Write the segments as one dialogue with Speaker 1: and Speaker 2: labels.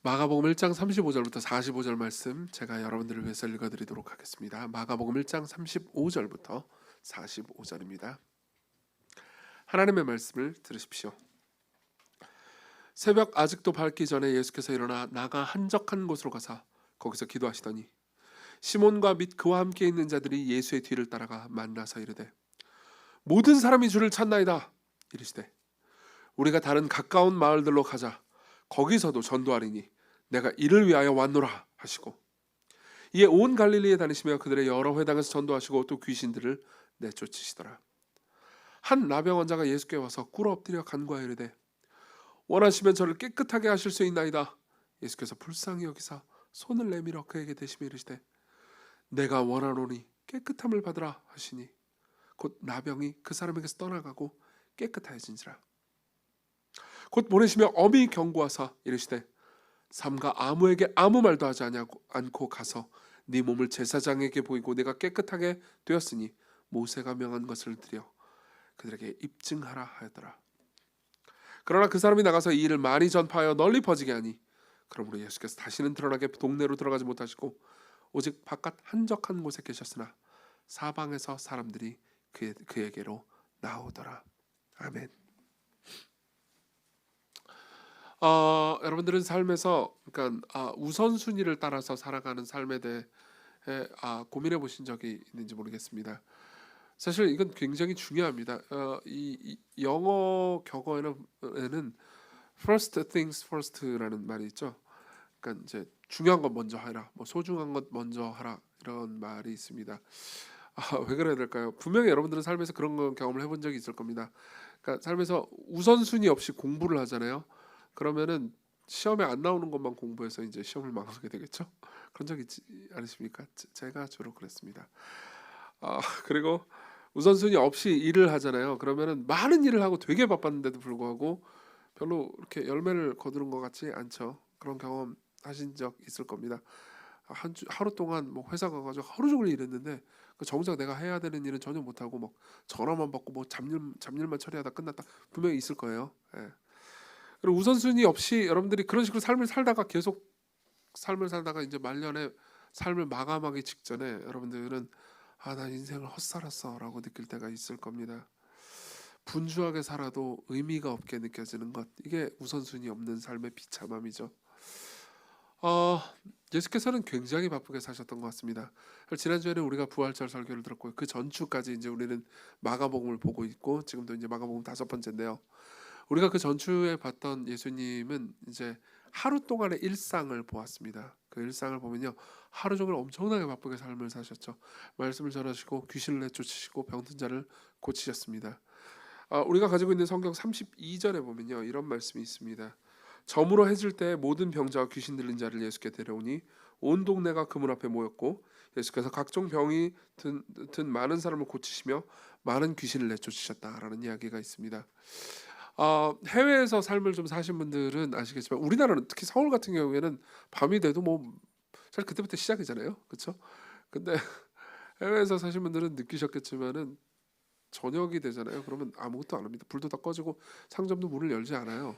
Speaker 1: 마가복음 1장 35절부터 45절 말씀 제가 여러분들을 위해서 읽어드리도록 하겠습니다. 마가복음 1장 35절부터 45절입니다. 하나님의 말씀을 들으십시오. 새벽 아직도 밝기 전에 예수께서 일어나 나가 한적한 곳으로 가사 거기서 기도하시더니 시몬과 및 그와 함께 있는 자들이 예수의 뒤를 따라가 만나서 이르되 모든 사람이 주를 찾나이다 이르시되 우리가 다른 가까운 마을들로 가자 거기서도 전도하리니 내가 이를 위하여 왔노라 하시고 이에 온 갈릴리에 다니시며 그들의 여러 회당에서 전도하시고 또 귀신들을 내쫓으시더라. 한 나병 환자가 예수께 와서 꿇어 엎드려 간구하여 이르되 원하시면 저를 깨끗하게 하실 수 있나이다. 예수께서 불쌍히 여기사 손을 내밀어 그에게 대시며 이르시되 내가 원하노니 깨끗함을 받으라 하시니 곧 나병이 그 사람에게서 떠나가고 깨끗하여진지라. 곧 보내시며 엄히 경고하사 이르시되 삼가 아무에게 아무 말도 하지 않고 가서 네 몸을 제사장에게 보이고 내가 깨끗하게 되었으니 모세가 명한 것을 드려 그들에게 입증하라 하였더라. 그러나 그 사람이 나가서 이 일을 많이 전파하여 널리 퍼지게 하니 그러므로 예수께서 다시는 드러나게 동네로 들어가지 못하시고 오직 바깥 한적한 곳에 계셨으나 사방에서 사람들이 그에게로 나오더라. 아멘. 여러분들은 삶에서 그러니까 우선순위를 따라서 살아가는 삶에 대해 고민해 보신 적이 있는지 모르겠습니다. 사실 이건 굉장히 중요합니다. 이 영어 격어에는 first things first라는 말이 있죠. 그러니까 이제 중요한 것 먼저 하라, 뭐 소중한 것 먼저 하라 이런 말이 있습니다. 왜 그래야 될까요? 분명히 여러분들은 삶에서 그런 경험을 해본 적이 있을 겁니다. 그러니까 삶에서 우선순위 없이 공부를 하잖아요. 그러면은 시험에 안 나오는 것만 공부해서 이제 시험을 망하게 되겠죠. 그런 적 있지 않으십니까? 제가 주로 그랬습니다. 그리고 우선순위 없이 일을 하잖아요. 그러면은 많은 일을 하고 되게 바빴는데도 불구하고 별로 이렇게 열매를 거두는 것 같지 않죠. 그런 경험 하신 적 있을 겁니다. 하루 동안 뭐 회사 가가지고 하루 종일 일했는데 정작 내가 해야 되는 일은 전혀 못하고 막 전화만 받고 뭐 잡일만 처리하다 끝났다 분명히 있을 거예요. 예. 그리고 우선순위 없이 여러분들이 그런 식으로 삶을 살다가 계속 삶을 살다가 이제 말년에 삶을 마감하기 직전에 여러분들은 나 인생을 헛살았어라고 느낄 때가 있을 겁니다. 분주하게 살아도 의미가 없게 느껴지는 것, 이게 우선순위 없는 삶의 비참함이죠. 예수께서는 굉장히 바쁘게 사셨던 것 같습니다. 지난주에는 우리가 부활절 설교를 들었고 그 전주까지 이제 우리는 마가복음을 보고 있고 지금도 이제 마가복음 5번째인데요. 우리가 그 전주에 봤던 예수님은 이제 하루 동안의 일상을 보았습니다. 그 일상을 보면요, 하루 종일 엄청나게 바쁘게 삶을 사셨죠. 말씀을 전하시고 귀신을 내쫓으시고 병든 자를 고치셨습니다. 우리가 가지고 있는 성경 32절에 보면요, 이런 말씀이 있습니다. 저물어 해질 때 모든 병자와 귀신 들린 자를 예수께 데려오니 온 동네가 그문 앞에 모였고 예수께서 각종 병이 든 많은 사람을 고치시며 많은 귀신을 내쫓으셨다라는 이야기가 있습니다. 해외에서 삶을 좀 사신 분들은 아시겠지만 우리나라는 특히 서울 같은 경우에는 밤이 돼도 뭐 사실 그때부터 시작이잖아요, 그렇죠? 근데 해외에서 사신 분들은 느끼셨겠지만은 저녁이 되잖아요. 그러면 아무것도 안 합니다. 불도 다 꺼지고 상점도 문을 열지 않아요.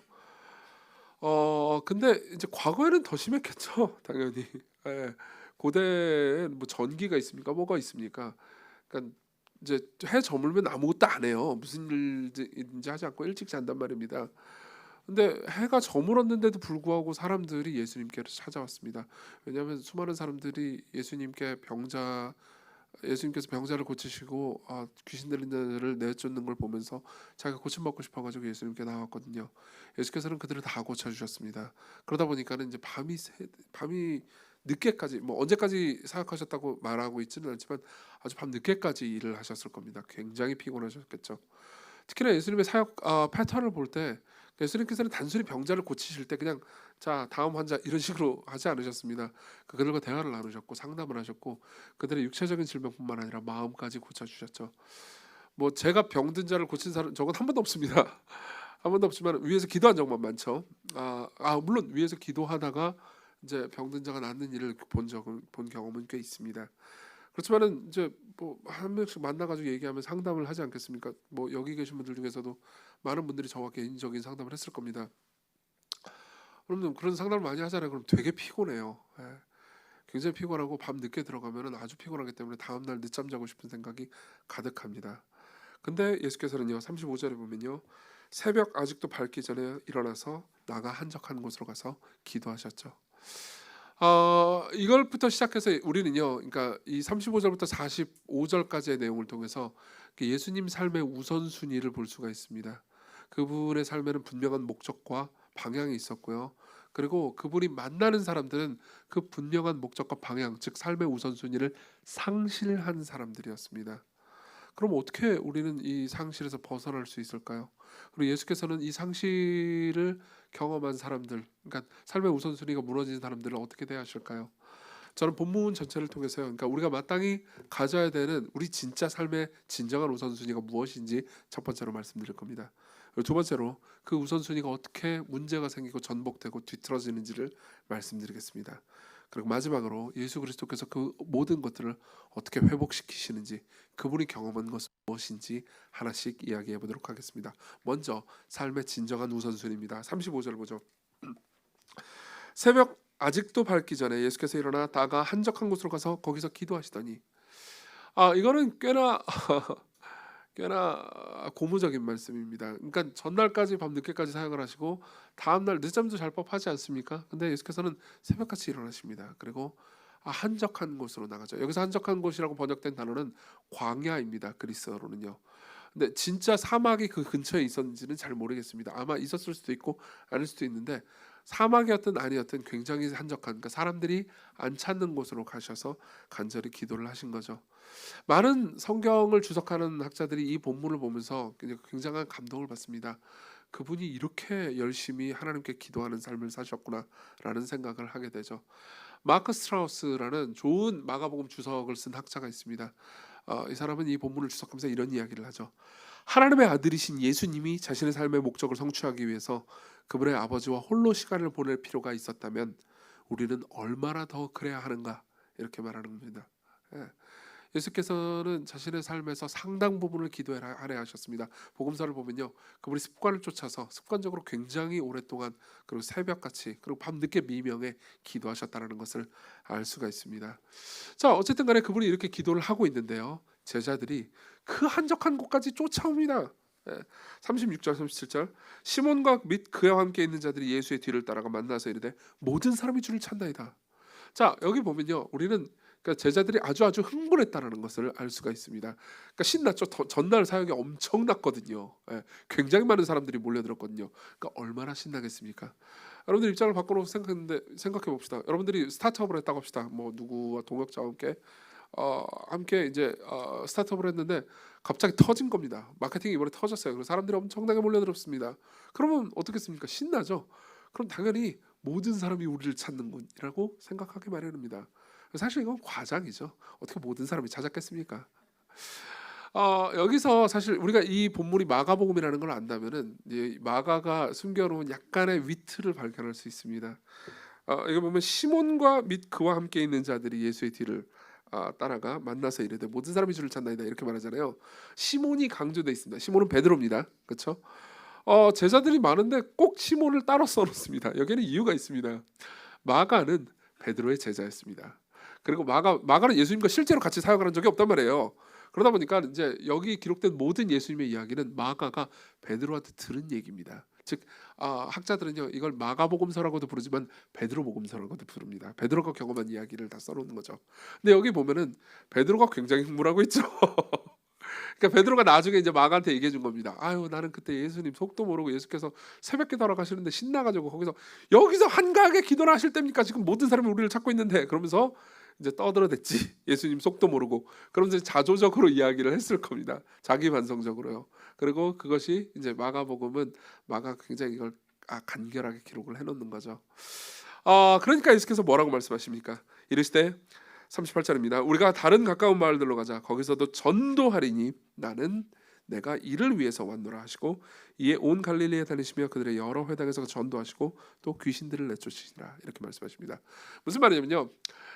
Speaker 1: 근데 이제 과거에는 더 심했겠죠, 당연히. 예. 고대에 뭐 전기가 있습니까? 뭐가 있습니까? 그러니까 이제 해 저물면 아무것도 안 해요. 무슨 일인지 하지 않고 일찍 잔단 말입니다. 근데 해가 저물었는데도 불구하고 사람들이 예수님께로 찾아왔습니다. 왜냐하면 수많은 사람들이 예수님께서 병자를 고치시고 귀신 들린 자를 내쫓는 걸 보면서 자기가 고침받고 싶어가지고 예수님께 나왔거든요. 예수께서는 그들을 다 고쳐주셨습니다. 그러다 보니까는 이제 밤이 늦게까지, 뭐 언제까지 사역하셨다고 말하고 있지는 않지만 아주 밤 늦게까지 일을 하셨을 겁니다. 굉장히 피곤하셨겠죠. 특히나 예수님의 사역 패턴을 볼 때 예수님께서는 단순히 병자를 고치실 때 그냥 자 다음 환자 이런 식으로 하지 않으셨습니다. 그들과 대화를 나누셨고 상담을 하셨고 그들의 육체적인 질병뿐만 아니라 마음까지 고쳐주셨죠. 뭐 제가 병든 자를 고친 사람 저건 한 번도 없습니다. 한 번도 없지만 위에서 기도한 적만 많죠. 물론 위에서 기도하다가 이제 병든 자가 낫는 일을 본 경험은 꽤 있습니다. 그렇지만은 이제 뭐 한 명씩 만나가지고 얘기하면 상담을 하지 않겠습니까? 뭐 여기 계신 분들 중에서도 많은 분들이 저와 개인적인 상담을 했을 겁니다. 그러면 그런 상담을 많이 하잖아요. 그럼 되게 피곤해요. 예. 굉장히 피곤하고 밤 늦게 들어가면은 아주 피곤하기 때문에 다음 날 늦잠 자고 싶은 생각이 가득합니다. 근데 예수께서는요 35절에 보면요 새벽 아직도 밝기 전에 일어나서 나가 한적한 곳으로 가서 기도하셨죠. 이걸부터 시작해서 우리는요, 그러니까 이 35절부터 45절까지의 내용을 통해서 그 예수님 삶의 우선순위를 볼 수가 있습니다. 그분의 삶에는 분명한 목적과 방향이 있었고요. 그리고 그분이 만나는 사람들은 그 분명한 목적과 방향, 즉 삶의 우선순위를 상실한 사람들이었습니다. 그럼 어떻게 우리는 이 상실에서 벗어날 수 있을까요? 그리고 예수께서는 이 상실을 경험한 사람들, 그러니까 삶의 우선순위가 무너진 사람들을 어떻게 대하실까요? 저는 본문 전체를 통해서요. 그러니까 우리가 마땅히 가져야 되는 우리 진짜 삶의 진정한 우선순위가 무엇인지 첫 번째로 말씀드릴 겁니다. 그리고 두 번째로 그 우선순위가 어떻게 문제가 생기고 전복되고 뒤틀어지는지를 말씀드리겠습니다. 그리고 마지막으로 예수 그리스도께서 그 모든 것들을 어떻게 회복시키시는지 그분이 경험한 것은 무엇인지 하나씩 이야기해 보도록 하겠습니다. 먼저 삶의 진정한 우선순위입니다. 35절 보죠. 새벽 아직도 밝기 전에 예수께서 일어나 나가 한적한 곳으로 가서 거기서 기도하시더니 이거는 꽤나 고무적인 말씀입니다. 그러니까 전날까지 밤 늦게까지 사역을 하시고 다음 날 늦잠도 잘 법하지 않습니까? 근데 예수께서는 새벽같이 일어나십니다. 그리고 한적한 곳으로 나가죠. 여기서 한적한 곳이라고 번역된 단어는 광야입니다. 그리스어로는요. 근데 진짜 사막이 그 근처에 있었는지는 잘 모르겠습니다. 아마 있었을 수도 있고 아닐 수도 있는데 사막이었든 아니었든 굉장히 한적한, 그러니까 사람들이 안 찾는 곳으로 가셔서 간절히 기도를 하신 거죠. 많은 성경을 주석하는 학자들이 이 본문을 보면서 굉장한 감동을 받습니다. 그분이 이렇게 열심히 하나님께 기도하는 삶을 사셨구나라는 생각을 하게 되죠. 마크 스트라우스라는 좋은 마가복음 주석을 쓴 학자가 있습니다. 이 사람은 이 본문을 주석하면서 이런 이야기를 하죠. 하나님의 아들이신 예수님이 자신의 삶의 목적을 성취하기 위해서 그분의 아버지와 홀로 시간을 보낼 필요가 있었다면 우리는 얼마나 더 그래야 하는가, 이렇게 말하는 겁니다. 예. 예수께서는 자신의 삶에서 상당 부분을 기도하려 하셨습니다. 복음서를 보면요, 그분이 습관을 쫓아서 습관적으로 굉장히 오랫동안 그리고 새벽같이 그리고 밤늦게 미명에 기도하셨다는 것을 알 수가 있습니다. 자, 어쨌든 간에 그분이 이렇게 기도를 하고 있는데요, 제자들이 그 한적한 곳까지 쫓아옵니다. 36절 37절 시몬과 및 그와 함께 있는 자들이 예수의 뒤를 따라가 만나서 이르되 모든 사람이 주를 찾나이다. 자, 여기 보면요, 우리는 그러니까 제자들이 아주 흥분했다는 것을 알 수가 있습니다. 그러니까 신났죠. 전날 사역이 엄청났거든요. 굉장히 많은 사람들이 몰려들었거든요. 그러니까 얼마나 신나겠습니까? 여러분들 입장을 바꾸어 생각해 봅시다. 여러분들이 스타트업을 했다고 합시다. 뭐 누구와 동역자와 함께 이제 스타트업을 했는데 갑자기 터진 겁니다. 마케팅이 이번에 터졌어요. 그래서 사람들이 엄청나게 몰려들었습니다. 그러면 어떻겠습니까? 신나죠. 그럼 당연히 모든 사람이 우리를 찾는군이라고 생각하기 마련입니다. 사실 이건 과장이죠. 어떻게 모든 사람이 찾았겠습니까? 여기서 사실 우리가 이 본문이 마가복음이라는 걸 안다면은 마가가 숨겨놓은 약간의 위트를 발견할 수 있습니다. 여기 보면 시몬과 및 그와 함께 있는 자들이 예수의 뒤를 따라가 만나서 이르되 모든 사람이 주를 찾나이다, 이렇게 말하잖아요. 시몬이 강조돼 있습니다. 시몬은 베드로입니다. 그렇죠? 제자들이 많은데 꼭 시몬을 따로 써놓습니다. 여기에는 이유가 있습니다. 마가는 베드로의 제자였습니다. 그리고 마가는 예수님과 실제로 같이 사역을 한 적이 없단 말이에요. 그러다 보니까 이제 여기 기록된 모든 예수님의 이야기는 마가가 베드로한테 들은 얘기입니다. 즉 학자들은요 이걸 마가복음서라고도 부르지만 베드로복음서라고도 부릅니다. 베드로가 경험한 이야기를 다 써놓는 거죠. 근데 여기 보면은 베드로가 굉장히 흥분하고 있죠. 그러니까 베드로가 나중에 이제 마가한테 얘기해 준 겁니다. 아유, 나는 그때 예수님 속도 모르고 예수께서 새벽 기도하러 가시는데 신나가지고 여기서 한가하게 기도를 하실 때입니까? 지금 모든 사람이 우리를 찾고 있는데, 그러면서 이제 떠들어댔지. 예수님 속도 모르고. 그러면서 자조적으로 이야기를 했을 겁니다. 자기 반성적으로요. 그리고 그것이 이제 마가복음은 마가가 굉장히 이걸 간결하게 기록을 해놓는 거죠. 그러니까 예수께서 뭐라고 말씀하십니까? 이르시되 38절입니다. 우리가 다른 가까운 마을들로 가자. 거기서도 전도하리니 나는 내가 이를 위해서 왔노라 하시고 이에 온 갈릴리에 다니시며 그들의 여러 회당에서 전도하시고 또 귀신들을 내쫓으시니라, 이렇게 말씀하십니다. 무슨 말이냐면요,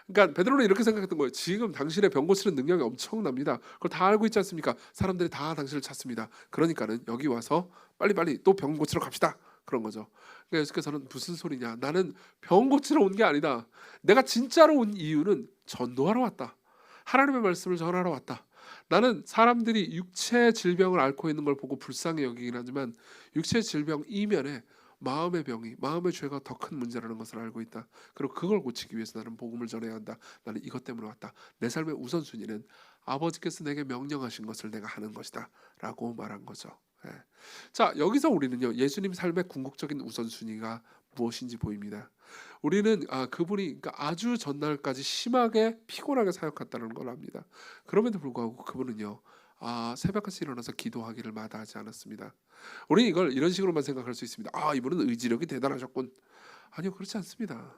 Speaker 1: 그러니까 베드로는 이렇게 생각했던 거예요. 지금 당신의 병 고치는 능력이 엄청납니다. 그걸 다 알고 있지 않습니까? 사람들이 다 당신을 찾습니다. 그러니까는 여기 와서 빨리빨리 또 병 고치러 갑시다. 그런 거죠. 그러니까 예수께서는 무슨 소리냐? 나는 병 고치러 온 게 아니다. 내가 진짜로 온 이유는 전도하러 왔다. 하나님의 말씀을 전하러 왔다. 나는 사람들이 육체 질병을 앓고 있는 걸 보고 불쌍히 여기긴 하지만 육체 질병 이면에 마음의 병이, 마음의 죄가 더 큰 문제라는 것을 알고 있다. 그리고 그걸 고치기 위해서 나는 복음을 전해야 한다. 나는 이것 때문에 왔다. 내 삶의 우선순위는 아버지께서 내게 명령하신 것을 내가 하는 것이다 라고 말한 거죠. 예. 자, 여기서 우리는요, 예수님 삶의 궁극적인 우선순위가 무엇인지 보입니다. 우리는 그분이 그러니까 아주 전날까지 심하게 피곤하게 사역했다는 걸 압니다. 그럼에도 불구하고 그분은요, 새벽같이 일어나서 기도하기를 마다하지 않았습니다. 우리는 이걸 이런 식으로만 생각할 수 있습니다. 이분은 의지력이 대단하셨군. 아니요, 그렇지 않습니다.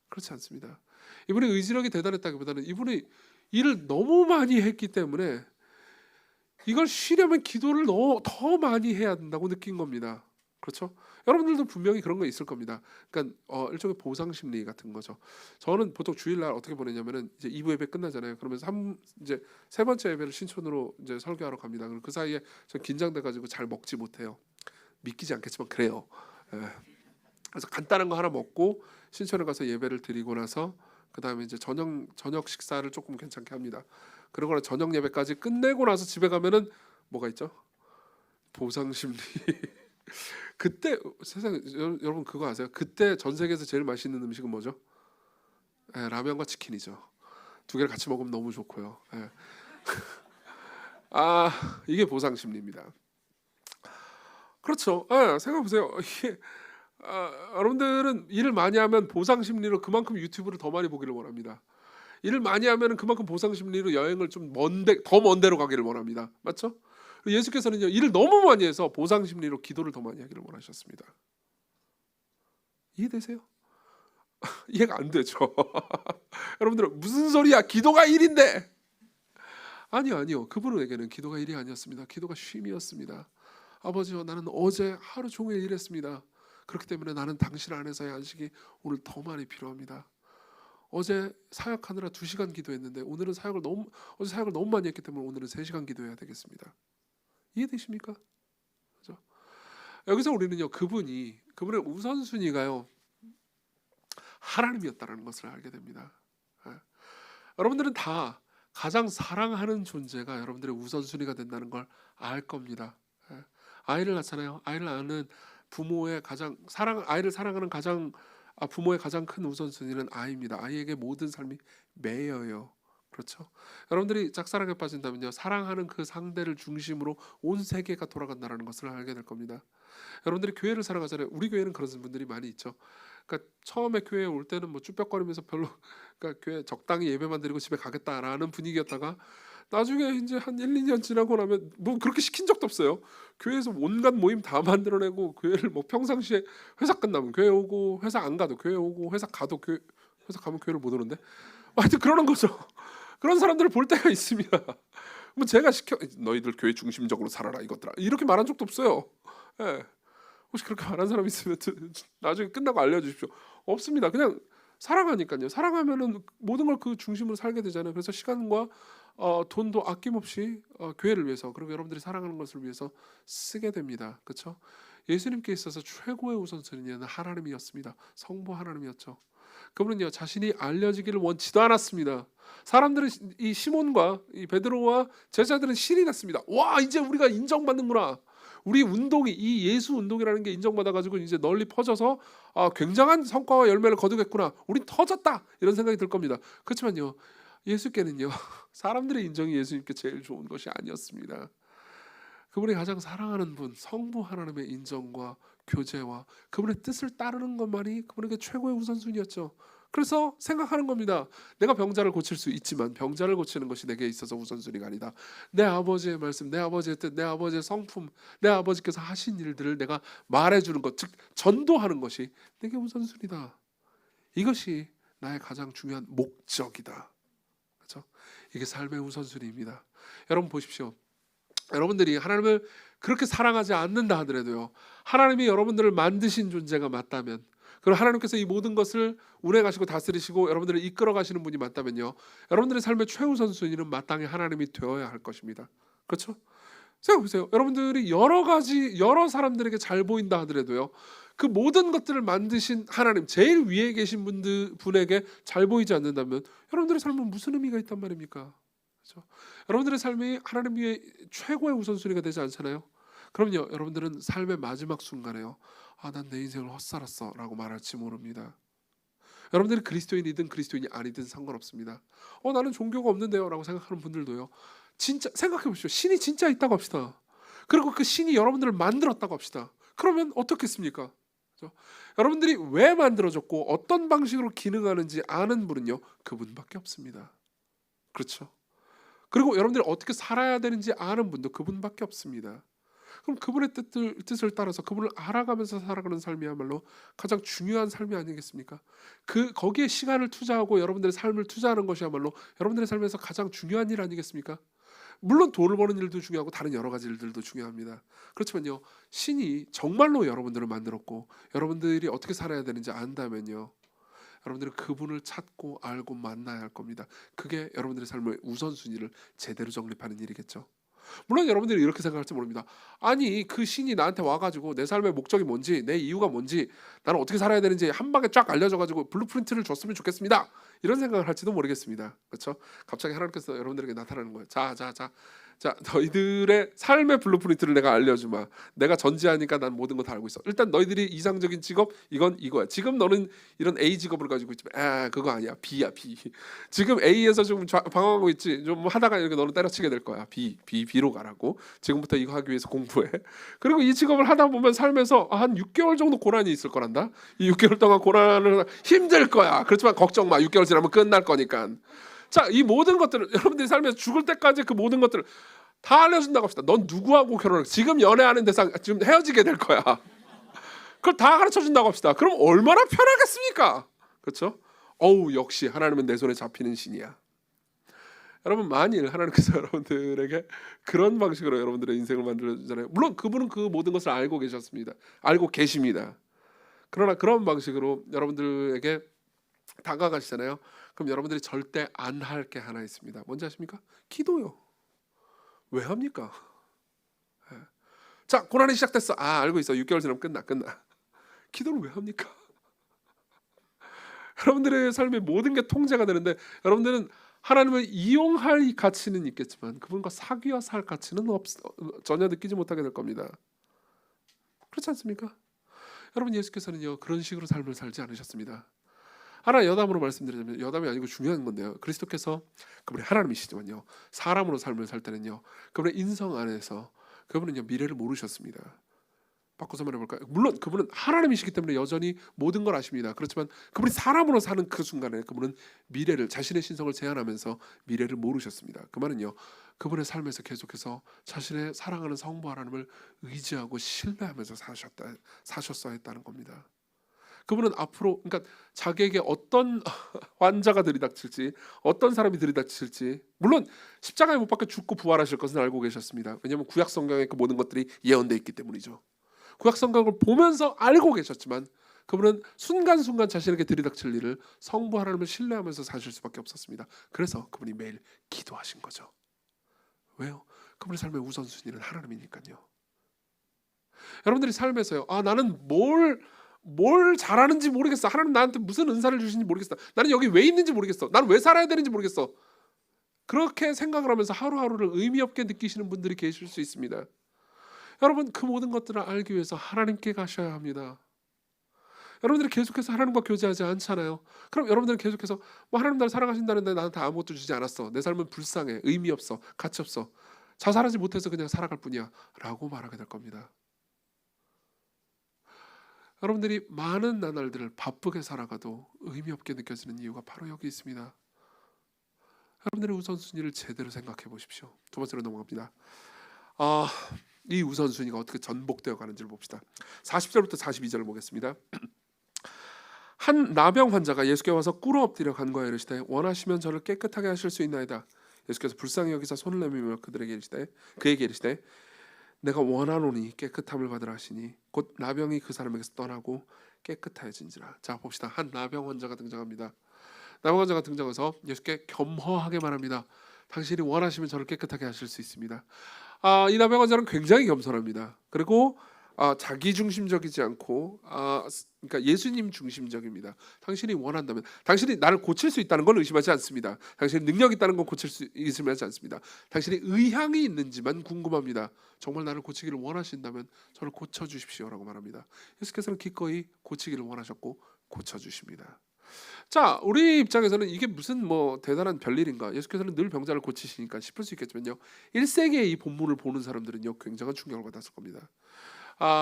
Speaker 1: 그렇지 않습니다. 이분의 의지력이 대단했다기보다는 이분이 일을 너무 많이 했기 때문에 이걸 쉬려면 기도를 더 많이 해야 된다고 느낀 겁니다. 그렇죠? 여러분들도 분명히 그런 거 있을 겁니다. 그러니까 일종의 보상 심리 같은 거죠. 저는 보통 주일날 어떻게 보내냐면은 이제 2부 예배 끝나잖아요. 그러면 이제 세 번째 예배를 신촌으로 이제 설교하러 갑니다. 그럼 그 사이에 저 긴장돼 가지고 잘 먹지 못해요. 믿기지 않겠지만 그래요. 예. 그래서 간단한 거 하나 먹고 신촌에 가서 예배를 드리고 나서 그 다음에 이제 저녁 식사를 조금 괜찮게 합니다. 그러고 저녁 예배까지 끝내고 나서 집에 가면은 뭐가 있죠? 보상 심리. 그때 세상 여러분 그거 아세요? 그때 전 세계에서 제일 맛있는 음식은 뭐죠? 라면과 치킨이죠. 두 개를 같이 먹으면 너무 좋고요. 이게 보상 심리입니다. 그렇죠. 생각해 보세요. 이게 여러분들은 일을 많이 하면 보상 심리로 그만큼 유튜브를 더 많이 보기를 원합니다. 일을 많이 하면 그만큼 보상 심리로 여행을 좀 더 먼 데로 가기를 원합니다. 맞죠? 예수께서는요, 일을 너무 많이 해서 보상 심리로 기도를 더 많이 하기를 원하셨습니다. 이해되세요? 이해가 안 되죠. 여러분들은 무슨 소리야? 기도가 일인데. 아니요. 그분에게는 기도가 일이 아니었습니다. 기도가 쉼이었습니다. 아버지요, 나는 어제 하루 종일 일했습니다. 그렇기 때문에 나는 당신 안에서의 안식이 오늘 더 많이 필요합니다. 어제 사역하느라 2시간 기도했는데 어제 사역을 너무 많이 했기 때문에 오늘은 3시간 기도해야 되겠습니다. 이해되십니까? 그렇죠? 여기서 우리는요, 그분의 우선순위가요, 하나님이었다는 것을 알게 됩니다. 여러분들은 다 가장 사랑하는 존재가 여러분들의 우선순위가 된다는 걸 알 겁니다. 아이를 낳잖아요. 아이를 낳는 부모의 아이를 사랑하는 부모의 가장 큰 우선순위는 아이입니다. 아이에게 모든 삶이 매여요. 그렇죠? 여러분들이 짝사랑에 빠진다면요, 사랑하는 그 상대를 중심으로 온 세계가 돌아간다는 것을 알게 될 겁니다. 여러분들이 교회를 사랑하잖아요. 우리 교회는 그런 분들이 많이 있죠. 그러니까 처음에 교회에 올 때는 뭐 쭈뼛거리면서 별로 그러니까 교회 적당히 예배만 드리고 집에 가겠다라는 분위기였다가 나중에 이제 한 1, 2년 지나고 나면 뭐 그렇게 시킨 적도 없어요. 교회에서 온갖 모임 다 만들어내고 교회를 뭐 평상시에 회사 끝나면 교회 오고 회사 안 가도 교회 오고 회사 가면 교회를 못 오는데 하여튼 그러는 거죠. 그런 사람들을 볼 때가 있습니다. 뭐 제가 너희들 교회 중심적으로 살아라 이것들아 이렇게 말한 적도 없어요. 혹시 그렇게 말한 사람 있으면 나중에 끝나고 알려주십시오. 없습니다. 그냥 사랑하니까요. 사랑하면은 모든 걸 그 중심으로 살게 되잖아요. 그래서 시간과 돈도 아낌없이 교회를 위해서 그리고 여러분들이 사랑하는 것을 위해서 쓰게 됩니다. 그렇죠? 예수님께 있어서 최고의 우선순위는 하나님이었습니다. 성부 하나님이었죠. 그분은요, 자신이 알려지기를 원치도 않았습니다. 사람들은 이 시몬과 이 베드로와 제자들은 신이 났습니다. 와, 이제 우리가 인정받는구나. 우리 운동이 이 예수 운동이라는 게 인정받아가지고 이제 널리 퍼져서 굉장한 성과와 열매를 거두겠구나. 우린 터졌다. 이런 생각이 들 겁니다. 그렇지만요, 예수께는요, 사람들의 인정이 예수님께 제일 좋은 것이 아니었습니다. 그분이 가장 사랑하는 분, 성부 하나님의 인정과 교제와 그분의 뜻을 따르는 것만이 그분에게 최고의 우선순위였죠. 그래서 생각하는 겁니다. 내가 병자를 고칠 수 있지만 병자를 고치는 것이 내게 있어서 우선순위가 아니다. 내 아버지의 말씀, 내 아버지의 뜻, 내 아버지의 성품, 내 아버지께서 하신 일들을 내가 말해주는 것, 즉 전도하는 것이 내게 우선순위다. 이것이 나의 가장 중요한 목적이다. 그렇죠? 이게 삶의 우선순위입니다. 여러분 보십시오. 여러분들이 하나님을 그렇게 사랑하지 않는다 하더라도요, 하나님이 여러분들을 만드신 존재가 맞다면, 그리고 하나님께서 이 모든 것을 운행하시고 다스리시고 여러분들을 이끌어 가시는 분이 맞다면요, 여러분들의 삶의 최우선순위는 마땅히 하나님이 되어야 할 것입니다. 그렇죠? 생각해보세요. 여러분들이 여러 사람들에게 잘 보인다 하더라도요, 그 모든 것들을 만드신 하나님, 제일 위에 계신 분에게 잘 보이지 않는다면 여러분들의 삶은 무슨 의미가 있단 말입니까? 그렇죠? 여러분들의 삶이 하나님 위에 최고의 우선순위가 되지 않잖아요. 그럼요, 여러분들은 삶의 마지막 순간에요, 난 내 인생을 헛살았어라고 말할지 모릅니다. 여러분들이 그리스도인이든 그리스도인이 아니든 상관없습니다. 나는 종교가 없는데요라고 생각하는 분들도요, 진짜 생각해 보십시오. 신이 진짜 있다고 합시다. 그리고 그 신이 여러분들을 만들었다고 합시다. 그러면 어떻겠습니까? 그렇죠? 여러분들이 왜 만들어졌고 어떤 방식으로 기능하는지 아는 분은요, 그분밖에 없습니다. 그렇죠? 그리고 여러분들이 어떻게 살아야 되는지 아는 분도 그분밖에 없습니다. 그럼 그분의 뜻을 따라서 그분을 알아가면서 살아가는 삶이야말로 가장 중요한 삶이 아니겠습니까? 거기에 시간을 투자하고 여러분들의 삶을 투자하는 것이야말로 여러분들의 삶에서 가장 중요한 일 아니겠습니까? 물론 돈을 버는 일도 중요하고 다른 여러 가지 일들도 중요합니다. 그렇지만요, 신이 정말로 여러분들을 만들었고 여러분들이 어떻게 살아야 되는지 안다면요, 여러분들은 그분을 찾고 알고 만나야 할 겁니다. 그게 여러분들의 삶의 우선순위를 제대로 정립하는 일이겠죠. 물론 여러분들이 이렇게 생각할지 모릅니다. 아니, 그 신이 나한테 와가지고 내 삶의 목적이 뭔지, 내 이유가 뭔지, 나는 어떻게 살아야 되는지 한 방에 쫙 알려줘가지고 블루프린트를 줬으면 좋겠습니다, 이런 생각을 할지도 모르겠습니다. 그렇죠? 갑자기 하나님께서 여러분들에게 나타나는 거예요. 자, 너희들의 삶의 블루프린트를 내가 알려주마. 내가 전지하니까 난 모든 거 다 알고 있어. 일단 너희들이 이상적인 직업, 이건 이거야. 지금 너는 이런 A 직업을 가지고 있지만 그거 아니야. B야, B. 지금 A에서 좀 방황하고 있지. 좀 하다가 이렇게 너는 때려치게 될 거야. B로 가라고. 지금부터 이거 하기 위해서 공부해. 그리고 이 직업을 하다 보면 삶에서 한 6개월 정도 고난이 있을 거란다. 이 6개월 동안 고난을 힘들 거야. 그렇지만 걱정 마. 6개월 지나면 끝날 거니까. 자, 이 모든 것들을 여러분들이 삶에서 죽을 때까지 그 모든 것들을 다 알려준다고 합시다. 넌 누구하고 결혼해? 지금 연애하는 대상 지금 헤어지게 될 거야. 그걸 다 가르쳐준다고 합시다. 그럼 얼마나 편하겠습니까? 그렇죠? 역시 하나님은 내 손에 잡히는 신이야. 여러분, 만일 하나님께서 여러분들에게 그런 방식으로 여러분들의 인생을 만들어주잖아요. 물론 그분은 그 모든 것을 알고 계십니다. 그러나 그런 방식으로 여러분들에게 다가가시잖아요. 그럼 여러분들이 절대 안 할 게 하나 있습니다. 뭔지 아십니까? 기도요. 왜 합니까? 자, 고난이 시작됐어. 알고 있어. 6개월 지나면 끝나. 기도를 왜 합니까? 여러분들의 삶의 모든 게 통제가 되는데 여러분들은 하나님을 이용할 이 가치는 있겠지만 그분과 사귀어 살 가치는 전혀 느끼지 못하게 될 겁니다. 그렇지 않습니까? 여러분, 예수께서는요, 그런 식으로 삶을 살지 않으셨습니다. 하나 여담으로 말씀드리자면, 여담이 아니고 중요한 건데요, 그리스도께서 그분이 하나님이시지만요, 사람으로 삶을 살 때는요, 그분의 인성 안에서 그분은요, 미래를 모르셨습니다. 바꿔서 말해볼까요? 물론 그분은 하나님이시기 때문에 여전히 모든 걸 아십니다. 그렇지만 그분이 사람으로 사는 그 순간에 그분은 미래를, 자신의 신성을 제한하면서 미래를 모르셨습니다. 그 말은요, 그분의 삶에서 계속해서 자신의 사랑하는 성부 하나님을 의지하고 신뢰하면서 사셨어야 했다는 겁니다. 그분은 앞으로, 그러니까 자기에게 어떤 환자가 들이닥칠지, 어떤 사람이 들이닥칠지, 물론 십자가에 못 박혀 죽고 부활하실 것은 알고 계셨습니다. 왜냐하면 구약 성경에 그 모든 것들이 예언되어 있기 때문이죠. 구약 성경을 보면서 알고 계셨지만 그분은 순간순간 자신에게 들이닥칠 일을 성부 하나님을 신뢰하면서 사실 수밖에 없었습니다. 그래서 그분이 매일 기도하신 거죠. 왜요? 그분의 삶의 우선순위는 하나님이니까요. 여러분들이 삶에서요, 나는 뭘 잘하는지 모르겠어. 하나님 나한테 무슨 은사를 주시는지 모르겠어. 나는 여기 왜 있는지 모르겠어. 나는 왜 살아야 되는지 모르겠어. 그렇게 생각을 하면서 하루하루를 의미 없게 느끼시는 분들이 계실 수 있습니다. 여러분, 그 모든 것들을 알기 위해서 하나님께 가셔야 합니다. 여러분들이 계속해서 하나님과 교제하지 않잖아요. 그럼 여러분들은 계속해서 하나님 나를 사랑하신다는데 나한테 아무것도 주지 않았어. 내 삶은 불쌍해. 의미 없어. 가치 없어. 자살하지 못해서 그냥 살아갈 뿐이야 라고 말하게 될 겁니다. 여러분들이 많은 나날들을 바쁘게 살아가도 의미 없게 느껴지는 이유가 바로 여기 있습니다. 여러분들의 우선순위를 제대로 생각해 보십시오. 두 번째로 넘어갑니다. 이 우선순위가 어떻게 전복되어 가는지를 봅시다. 40절부터 42절을 보겠습니다. 한 나병 환자가 예수께 와서 꿇어 엎드려 간과하여 이르시되 원하시면 저를 깨끗하게 하실 수 있나이다. 예수께서 불쌍히 여기사 손을 내밀며 그에게 이르시되 내가 원하노니 깨끗함을 받으라 하시니 곧 나병이 그 사람에게서 떠나고 깨끗해진지라. 자, 봅시다. 한 나병 환자가 등장합니다. 나병 환자가 등장해서 예수께 겸허하게 말합니다. 당신이 원하시면 저를 깨끗하게 하실 수 있습니다. 이 나병 환자는 굉장히 겸손합니다. 그리고 자기 중심적이지 않고 그러니까 예수님 중심적입니다. 당신이 원한다면 당신이 나를 고칠 수 있다는 걸 의심하지 않습니다. 당신이 능력 있다는 걸 고칠 수 의심하지 않습니다. 당신이 의향이 있는지만 궁금합니다. 정말 나를 고치기를 원하신다면 저를 고쳐 주십시오라고 말합니다. 예수께서는 기꺼이 고치기를 원하셨고 고쳐 주십니다. 자, 우리 입장에서는 이게 무슨 뭐 대단한 별일인가? 예수께서는 늘 병자를 고치시니까 싶을 수 있겠지만요. 1세기에 이 본문을 보는 사람들은요, 굉장한 충격을 받았을 겁니다.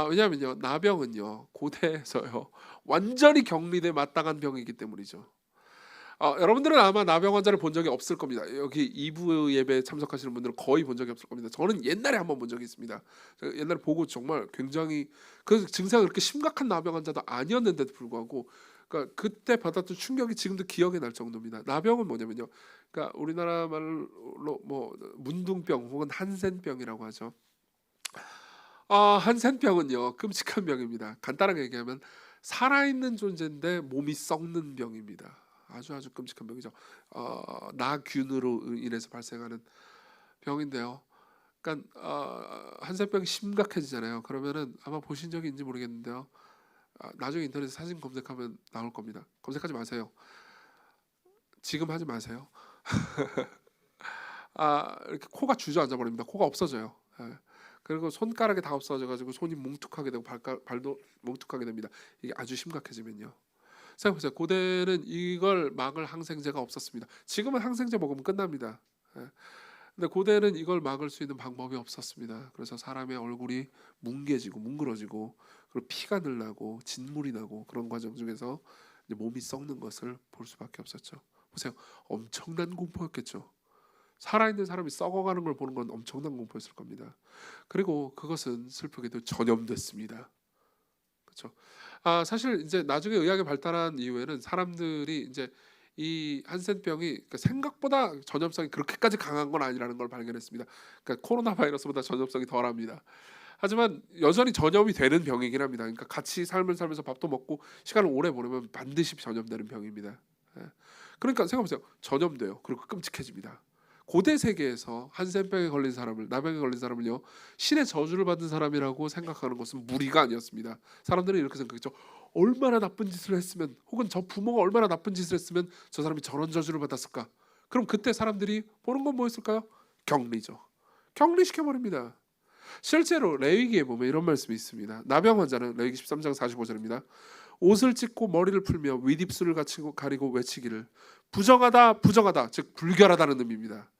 Speaker 1: 왜냐하면요, 나병은요, 고대에서요, 완전히 격리돼 마땅한 병이기 때문이죠. 여러분들은 아마 나병 환자를 본 적이 없을 겁니다. 여기 2부 예배 참석하시는 분들은 거의 본 적이 없을 겁니다. 저는 옛날에 한번 본 적이 있습니다. 제가 옛날에 보고 정말 굉장히 그 증상이 그렇게 심각한 나병 환자도 아니었는데도 불구하고 그러니까 그때 받았던 충격이 지금도 기억에 날 정도입니다. 나병은 뭐냐면요. 그러니까 우리나라 말로 뭐 문둥병 혹은 한센병이라고 하죠. 한센병은요 끔찍한 병입니다. 간단하게 얘기하면 살아있는 존재인데 몸이 썩는 병입니다. 아주 끔찍한 병이죠. 나균으로 인해서 발생하는 병인데요. 그러니까 한센병이 심각해지잖아요. 그러면은 아마 보신 적이 있는지 모르겠는데요. 나중에 인터넷에 사진 검색하면 나올 겁니다. 검색하지 마세요. 지금 하지 마세요. 이렇게 코가 주저앉아 버립니다. 코가 없어져요. 예. 그리고 손가락이 다 없어져가지고 손이 뭉툭하게 되고 발도 뭉툭하게 됩니다. 이게 아주 심각해지면요. 생각해보세요. 고대는 이걸 막을 항생제가 없었습니다. 지금은 항생제 먹으면 끝납니다. 예. 근데 고대는 이걸 막을 수 있는 방법이 없었습니다. 그래서 사람의 얼굴이 뭉개지고 뭉그러지고 그리고 피가 늘나고 진물이 나고 그런 과정 중에서 이제 몸이 썩는 것을 볼 수밖에 없었죠. 보세요. 엄청난 공포였겠죠. 살아있는 사람이 썩어가는 걸 보는 건 엄청난 공포였을 겁니다. 그리고 그것은 슬프게도 전염됐습니다. 그렇죠. 사실 이제 나중에 의학이 발달한 이후에는 사람들이 이제 이 한센병이 그러니까 생각보다 전염성이 그렇게까지 강한 건 아니라는 걸 발견했습니다. 그러니까 코로나 바이러스보다 전염성이 덜합니다. 하지만 여전히 전염이 되는 병이긴 합니다. 그러니까 같이 삶을 살면서 밥도 먹고 시간을 오래 보내면 반드시 전염되는 병입니다. 예. 그러니까 생각해보세요. 전염돼요. 그리고 끔찍해집니다. 고대 세계에서 한센병에 걸린 사람을 나병에 걸린 사람을요 신의 저주를 받은 사람이라고 생각하는 것은 무리가 아니었습니다. 사람들은 이렇게 생각했죠. 얼마나 나쁜 짓을 했으면 혹은 저 부모가 얼마나 나쁜 짓을 했으면 저 사람이 저런 저주를 받았을까. 그럼 그때 사람들이 보는 건 뭐였을까요? 격리죠. 격리시켜버립니다. 실제로 레위기에 보면 이런 말씀이 있습니다. 나병 환자는 레위기 13장 45절입니다. 옷을 찢고 머리를 풀며 윗입술을 가리고 외치기를 부정하다 부정하다 즉 불결하다는 의미입니다.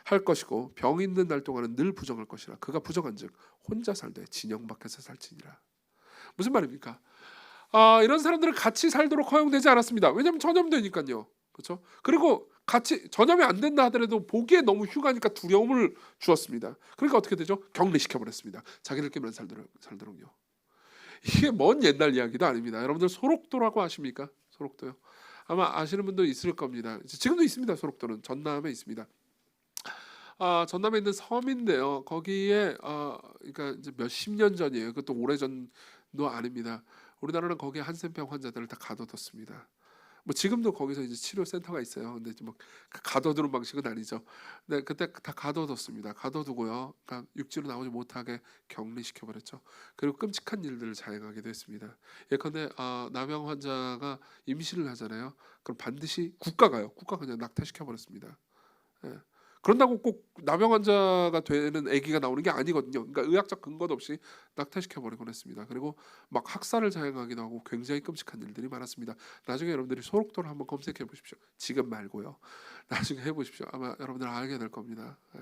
Speaker 1: 할 것이고 병 있는 날 동안은 늘 부정할 것이라 그가 부정한즉 혼자 살되 진영 밖에서 살지니라. 무슨 말입니까? 이런 사람들은 같이 살도록 허용되지 않았습니다. 왜냐하면 전염되니까요. 그렇죠? 그리고 같이 전염이 안 된다 하더라도 보기에 너무 흉하니까 두려움을 주었습니다. 그러니까 어떻게 되죠? 격리시켜 버렸습니다. 자기들끼리만 살도록요. 이게 먼 옛날 이야기도 아닙니다. 여러분들 소록도라고 아십니까? 소록도요. 아마 아시는 분도 있을 겁니다. 지금도 있습니다. 소록도는 전남에 있습니다. 전남에 있는 섬인데요. 거기에 그러니까 이제 몇십 년 전이에요. 그것도 오래 전도 아닙니다. 우리나라는 거기에 한센병 환자들을 다 가둬뒀습니다. 뭐 지금도 거기서 이제 치료 센터가 있어요. 근데 뭐 가둬두는 방식은 아니죠. 네, 그때 다 가둬뒀습니다. 가둬두고요. 그러니까 육지로 나오지 못하게 격리시켜 버렸죠. 그리고 끔찍한 일들을 자행하게 됐습니다. 예컨대 나병 환자가 임신을 하잖아요. 그럼 반드시 국가가 그냥 낙태시켜 버렸습니다. 예. 그런다고 꼭 나병 환자가 되는 아기가 나오는 게 아니거든요. 그러니까 의학적 근거도 없이 낙태시켜 버리곤 했습니다. 그리고 막 학살을 자행하기도 하고 굉장히 끔찍한 일들이 많았습니다. 나중에 여러분들이 소록도를 한번 검색해 보십시오. 지금 말고요. 나중에 해보십시오. 아마 여러분들 알게 될 겁니다. 예.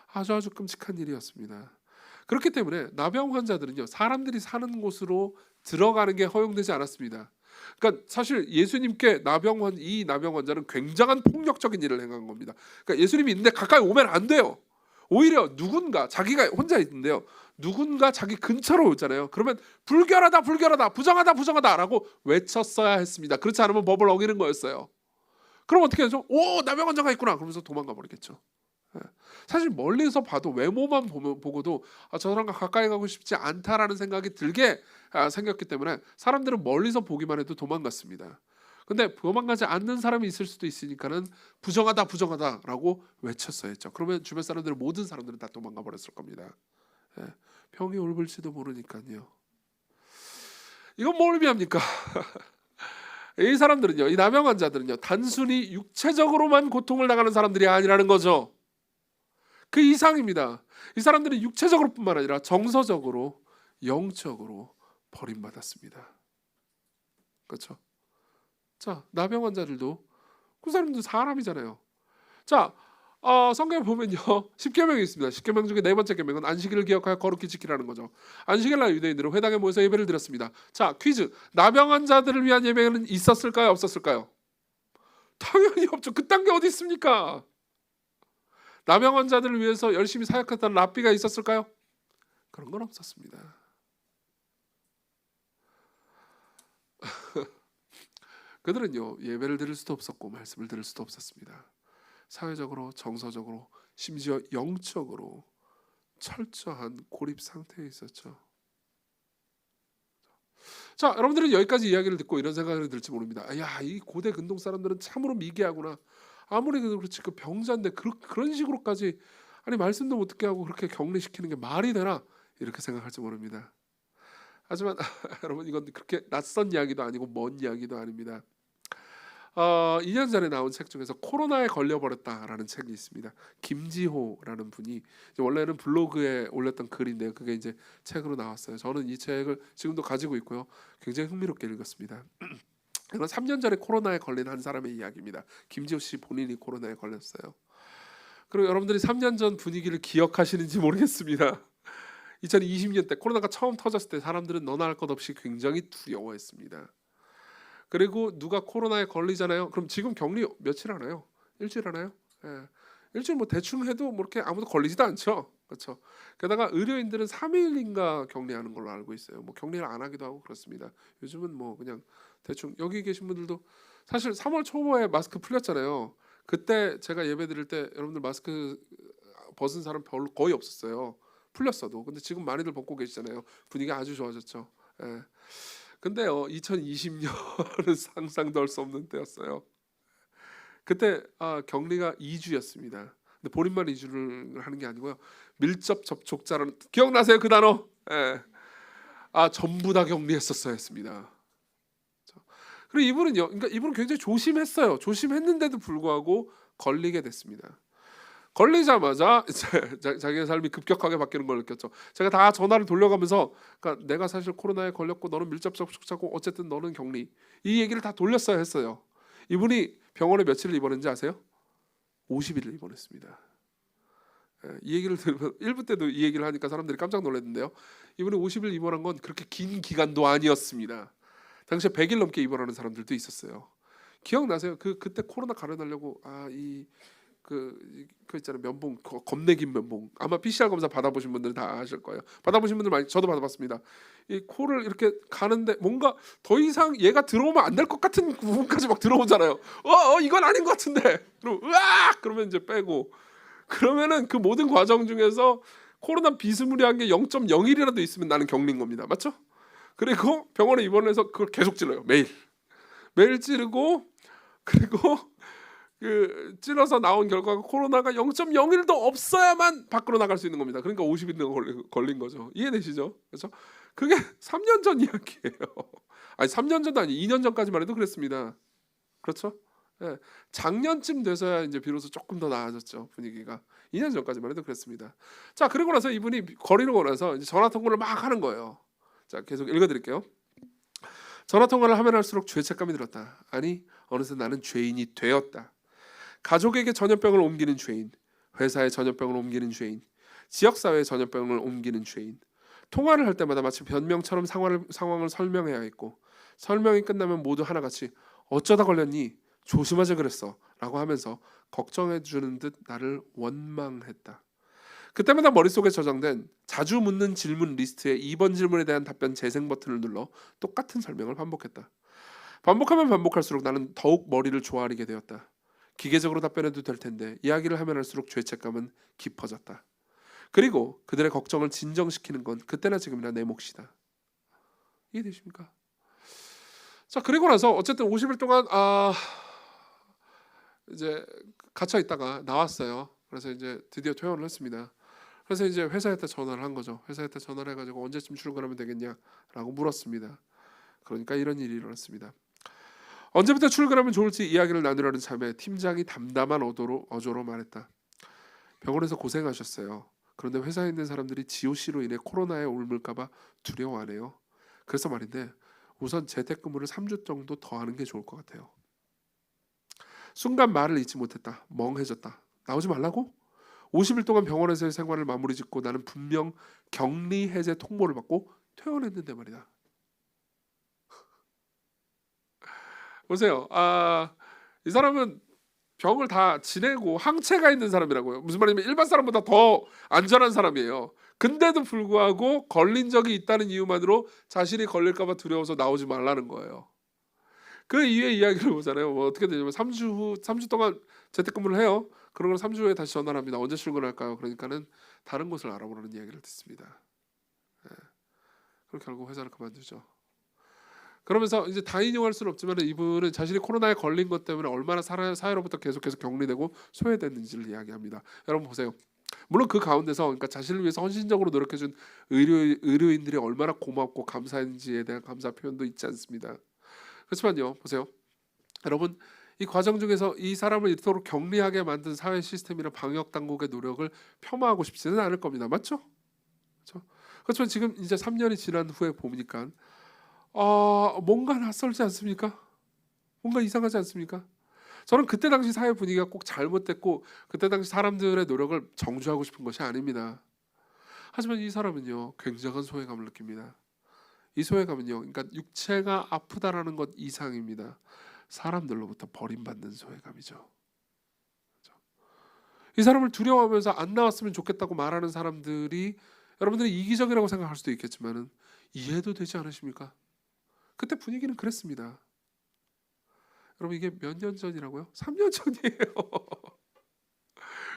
Speaker 1: 아주 끔찍한 일이었습니다. 그렇기 때문에 나병 환자들은요 사람들이 사는 곳으로 들어가는 게 허용되지 않았습니다. 그러니까 사실 예수님께 이 나병 환자는 굉장한 폭력적인 일을 행한 겁니다. 그러니까 예수님이 있는데 가까이 오면 안 돼요. 오히려 누군가 자기가 혼자 있는데요. 누군가 자기 근처로 오잖아요. 그러면 불결하다 부정하다라고 외쳤어야 했습니다. 그렇지 않으면 법을 어기는 거였어요. 그럼 어떻게 하죠? 오, 나병 환자가 있구나. 그러면서 도망가 버리겠죠. 예. 사실 멀리서 봐도 외모만 보고도 저 사람과 가까이 가고 싶지 않다라는 생각이 들게 생겼기 때문에 사람들은 멀리서 보기만 해도 도망갔습니다. 근데 도망가지 않는 사람이 있을 수도 있으니까는 부정하다라고 외쳤어야 했죠. 그러면 주변 사람들은 모든 사람들은 다 도망가 버렸을 겁니다. 예. 병이 옮을지도 모르니까요. 이건 뭘 의미합니까? 이 사람들은요, 이 남영 환자들은요, 단순히 육체적으로만 고통을 당하는 사람들이 아니라는 거죠. 그 이상입니다. 이 사람들은 육체적으로뿐만 아니라 정서적으로, 영적으로 버림받았습니다. 그렇죠? 자, 남영 환자들도 그 사람도 사람이잖아요. 자, 성경에 보면요, 10계명이 있습니다. 10계명 중에 네 번째 계명은 안식일을 기억하여 거룩히 지키라는 거죠. 안식일 날 유대인들은 회당에 모여서 예배를 드렸습니다. 자, 퀴즈. 남영한 자들을 위한 예배는 있었을까요? 없었을까요? 당연히 없죠. 그딴 게 어디 있습니까? 남영한 자들을 위해서 열심히 사역했던 랍비가 있었을까요? 그런 건 없었습니다. 그들은요, 예배를 드릴 수도 없었고 말씀을 들을 수도 없었습니다. 사회적으로, 정서적으로, 심지어 영적으로 철저한 고립 상태에 있었죠. 자, 여러분들은 여기까지 이야기를 듣고 이런 생각이 들지 모릅니다. 야, 이 고대 근동 사람들은 참으로 미개하구나. 아무리 그렇지 그 병자인데 그런 식으로까지, 아니 말씀도 못 듣게 하고 그렇게 격리시키는 게 말이 되나, 이렇게 생각할지 모릅니다. 하지만 여러분, 이건 그렇게 낯선 이야기도 아니고 먼 이야기도 아닙니다. 2년 전에 나온 책 중에서 코로나에 걸려버렸다라는 책이 있습니다. 김지호라는 분이 원래는 블로그에 올렸던 글인데요, 그게 이제 책으로 나왔어요. 저는 이 책을 지금도 가지고 있고요, 굉장히 흥미롭게 읽었습니다. 이건 3년 전에 코로나에 걸린 한 사람의 이야기입니다. 김지호 씨 본인이 코로나에 걸렸어요. 그리고 여러분들이 3년 전 분위기를 기억하시는지 모르겠습니다. 2020년 때 코로나가 처음 터졌을 때 사람들은 너나 할 것 없이 굉장히 두려워했습니다. 그리고 누가 코로나에 걸리잖아요. 그럼 지금 격리 며칠 하나요? 일주일 하나요? 예. 일주일 뭐 대충 해도 뭐 이렇게 아무도 걸리지도 않죠. 그렇죠. 게다가 의료인들은 3일인가 격리하는 걸로 알고 있어요. 뭐 격리를 안 하기도 하고 그렇습니다. 요즘은 뭐 그냥 대충, 여기 계신 분들도 사실 3월 초에 마스크 풀렸잖아요. 그때 제가 예배 드릴 때 여러분들 마스크 벗은 사람 별로 거의 없었어요. 풀렸어도. 근데 지금 많이들 벗고 계시잖아요. 분위기가 아주 좋아졌죠. 예. 근데요, 2020년은 상상도 할 수 없는 때였어요. 그때 격리가 2주였습니다. 근데 본인만 2주를 하는 게 아니고요, 밀접 접촉자라는, 기억나세요 그 단어? 예. 전부 다 격리했었어야 했습니다. 그리고 이분은요, 그러니까 이분은 굉장히 조심했어요. 조심했는데도 불구하고 걸리게 됐습니다. 걸리자마자 자기의 삶이 급격하게 바뀌는 걸 느꼈죠. 제가 다 전화를 돌려가면서, 그러니까 내가 사실 코로나에 걸렸고 너는 밀접 접촉자고 어쨌든 너는 격리, 이 얘기를 다 돌렸어야 했어요. 이분이 병원에 며칠을 입원했는지 아세요? 50일을 입원했습니다. 이 얘기를 들으면 1부 때도 이 얘기를 하니까 사람들이 깜짝 놀랐는데요, 이분이 50일 입원한 건 그렇게 긴 기간도 아니었습니다. 당시에 100일 넘게 입원하는 사람들도 있었어요. 기억나세요? 그때 코로나 가려내려고 그 있잖아요, 면봉, 겁내 긴 면봉. 아마 PCR 검사 받아보신 분들은 다 아실 거예요. 받아보신 분들 많이, 저도 받아봤습니다. 이 코를 이렇게 가는데 뭔가 더 이상 얘가 들어오면 안 될 것 같은 부분까지 막 들어오잖아요. 이건 아닌 것 같은데. 그럼 으악! 그러면 이제 빼고. 그러면은 그 모든 과정 중에서 코로나 비스무리한 게 0.01이라도 있으면 나는 격리인 겁니다. 맞죠? 그리고 병원에 입원해서 그걸 계속 찔러요. 매일 찌르고, 그리고 그 찔러서 나온 결과가 코로나가 0.01도 없어야만 밖으로 나갈 수 있는 겁니다. 그러니까 50일 걸린 거죠. 이해되시죠? 그렇죠? 그게 3년 전 이야기예요. 아니 3년 전도 아니 2년 전까지만 해도 그랬습니다. 그렇죠? 예. 작년쯤 돼서야 이제 비로소 조금 더 나아졌죠, 분위기가. 2년 전까지만 해도 그랬습니다. 자, 그리고 나서 이분이 거리로 걸어서 이제 전화 통화를 막 하는 거예요. 자, 계속 읽어드릴게요. 전화 통화를 하면 할수록 죄책감이 들었다. 아니, 어느새 나는 죄인이 되었다. 가족에게 전염병을 옮기는 죄인, 회사에 전염병을 옮기는 죄인, 지역사회에 전염병을 옮기는 죄인. 통화를 할 때마다 마치 변명처럼 상황을 설명해야 했고, 설명이 끝나면 모두 하나같이 어쩌다 걸렸니? 조심하자 그랬어 라고 하면서 걱정해주는 듯 나를 원망했다. 그때마다 머릿속에 저장된 자주 묻는 질문 리스트에 2번 질문에 대한 답변 재생 버튼을 눌러 똑같은 설명을 반복했다. 반복하면 반복할수록 나는 더욱 머리를 조아리게 되었다. 기계적으로 답변해도 될 텐데 이야기를 하면 할수록 죄책감은 깊어졌다. 그리고 그들의 걱정을 진정시키는 건 그때나 지금이나 내 몫이다. 이해되십니까? 자, 그리고 나서 어쨌든 50일 동안 이제 갇혀 있다가 나왔어요. 그래서 이제 드디어 퇴원을 했습니다. 그래서 이제 회사에다 전화를 한 거죠. 회사에다 전화를 해가지고 언제쯤 출근하면 되겠냐라고 물었습니다. 그러니까 이런 일이 일어났습니다. 언제부터 출근하면 좋을지 이야기를 나누려는 참에 팀장이 담담한 어조로 말했다. 병원에서 고생하셨어요. 그런데 회사에 있는 사람들이 GOC로 인해 코로나에 옮을까봐 두려워하네요. 그래서 말인데 우선 재택근무를 3주 정도 더 하는 게 좋을 것 같아요. 순간 말을 잇지 못했다. 멍해졌다. 나오지 말라고? 50일 동안 병원에서의 생활을 마무리 짓고 나는 분명 격리 해제 통보를 받고 퇴원했는데 말이다. 보세요. 이 사람은 병을 다 지내고 항체가 있는 사람이라고요. 무슨 말이냐면 일반 사람보다 더 안전한 사람이에요. 근데도 불구하고 걸린 적이 있다는 이유만으로 자신이 걸릴까봐 두려워서 나오지 말라는 거예요. 그 이후의 이야기를 보잖아요. 뭐 어떻게 되냐면 3주 동안 재택근무를 해요. 그러고 3주 후에 다시 전화를 합니다. 언제 출근할까요? 그러니까는 다른 곳을 알아보라는 이야기를 듣습니다. 예. 그럼 결국 회사를 그만두죠. 그러면서 이제 다 인용할 수는 없지만 이분은 자신이 코로나에 걸린 것 때문에 얼마나 사회로부터 계속해서 격리되고 소외됐는지를 이야기합니다. 여러분 보세요. 물론 그 가운데서 그러니까 자신을 위해서 헌신적으로 노력해준 의료인들이 얼마나 고맙고 감사한지에 대한 감사 표현도 있지 않습니다. 그렇지만요, 보세요. 여러분 이 과정 중에서 이 사람을 이토록 격리하게 만든 사회 시스템이나 방역 당국의 노력을 폄하하고 싶지는 않을 겁니다. 맞죠? 그렇죠? 그렇지만 지금 이제 3년이 지난 후에 보니까 뭔가 낯설지 않습니까? 뭔가 이상하지 않습니까? 저는 그때 당시 사회 분위기가 꼭 잘못됐고 그때 당시 사람들의 노력을 정죄하고 싶은 것이 아닙니다. 하지만 이 사람은요 굉장한 소외감을 느낍니다. 이 소외감은요 그러니까 육체가 아프다라는 것 이상입니다. 사람들로부터 버림받는 소외감이죠. 그렇죠? 이 사람을 두려워하면서 안 나왔으면 좋겠다고 말하는 사람들이 여러분들이 이기적이라고 생각할 수도 있겠지만은 이해도 되지 않으십니까? 그때 분위기는 그랬습니다. 여러분 이게 몇 년 전이라고요? 3년 전이에요.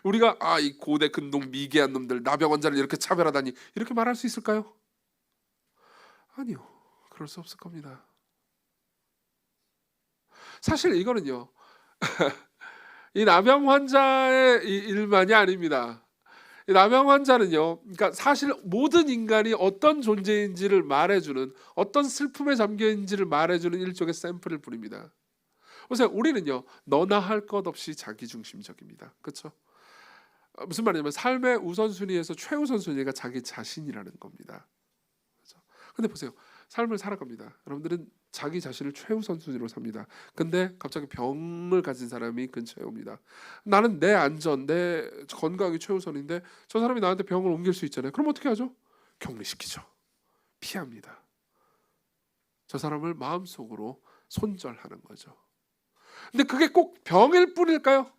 Speaker 1: 우리가 이 고대 근동 미개한 놈들 나병 환자를 이렇게 차별하다니 이렇게 말할 수 있을까요? 아니요. 그럴 수 없을 겁니다. 사실 이거는요. 이 나병 환자의 일만이 아닙니다. 이 나병 환자는요. 그러니까 사실 모든 인간이 어떤 존재인지를 말해주는 어떤 슬픔에 잠겨 있는지를 말해주는 일종의 샘플일 뿐입니다. 보세요. 우리는요. 너나 할 것 없이 자기중심적입니다. 그렇죠? 무슨 말이냐면 삶의 우선순위에서 최우선순위가 자기 자신이라는 겁니다. 그렇죠? 근데 보세요. 삶을 살아갑니다. 여러분들은 자기 자신을 최우선순위로 삽니다. 근데 갑자기 병을 가진 사람이 근처에 옵니다. 나는 내 안전, 내 건강이 최우선인데 저 사람이 나한테 병을 옮길 수 있잖아요. 그럼 어떻게 하죠? 격리시키죠. 피합니다. 저 사람을 마음속으로 손절하는 거죠. 근데 그게 꼭 병일 뿐일까요?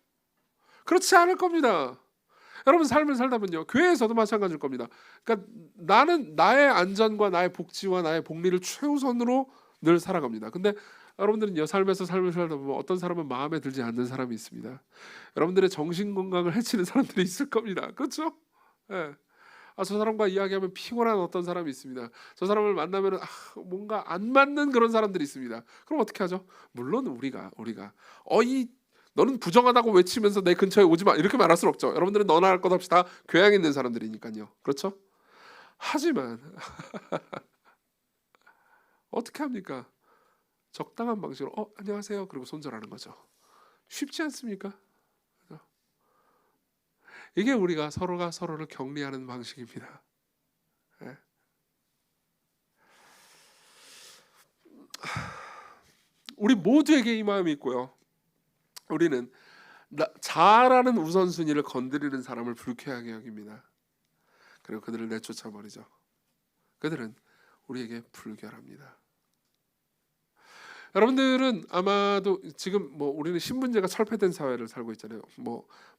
Speaker 1: 그렇지 않을 겁니다. 여러분 삶을 살다 보면요. 교회에서도 마찬가지일 겁니다. 그러니까 나는 나의 안전과 나의 복지와 나의 복리를 최우선으로 늘 살아갑니다. 근데 여러분들은 삶에서 삶을 살다 보면 어떤 사람은 마음에 들지 않는 사람이 있습니다. 여러분들의 정신 건강을 해치는 사람들이 있을 겁니다. 그렇죠? 예. 저 사람과 이야기하면 피곤한 어떤 사람이 있습니다. 저 사람을 만나면 뭔가 안 맞는 그런 사람들이 있습니다. 그럼 어떻게 하죠? 물론 우리가 너는 부정하다고 외치면서 내 근처에 오지 마 이렇게 말할 수는 없죠. 여러분들은 너나 할 것 없이 다 교양 있는 사람들이니까요. 그렇죠? 하지만 어떻게 합니까? 적당한 방식으로 안녕하세요 그리고 손절하는 거죠. 쉽지 않습니까? 이게 우리가 서로가 서로를 격리하는 방식입니다. 네. 우리 모두에게 이 마음이 있고요. 우리는 자아라는 우선순위를 건드리는 사람을 불쾌하게 여깁니다. 그리고 그들을 내쫓아 버리죠. 그들은 우리에게 불결합니다. 여러분들은 아마도 지금 우리는 신분제가 철폐된 사회를 살고 있잖아요.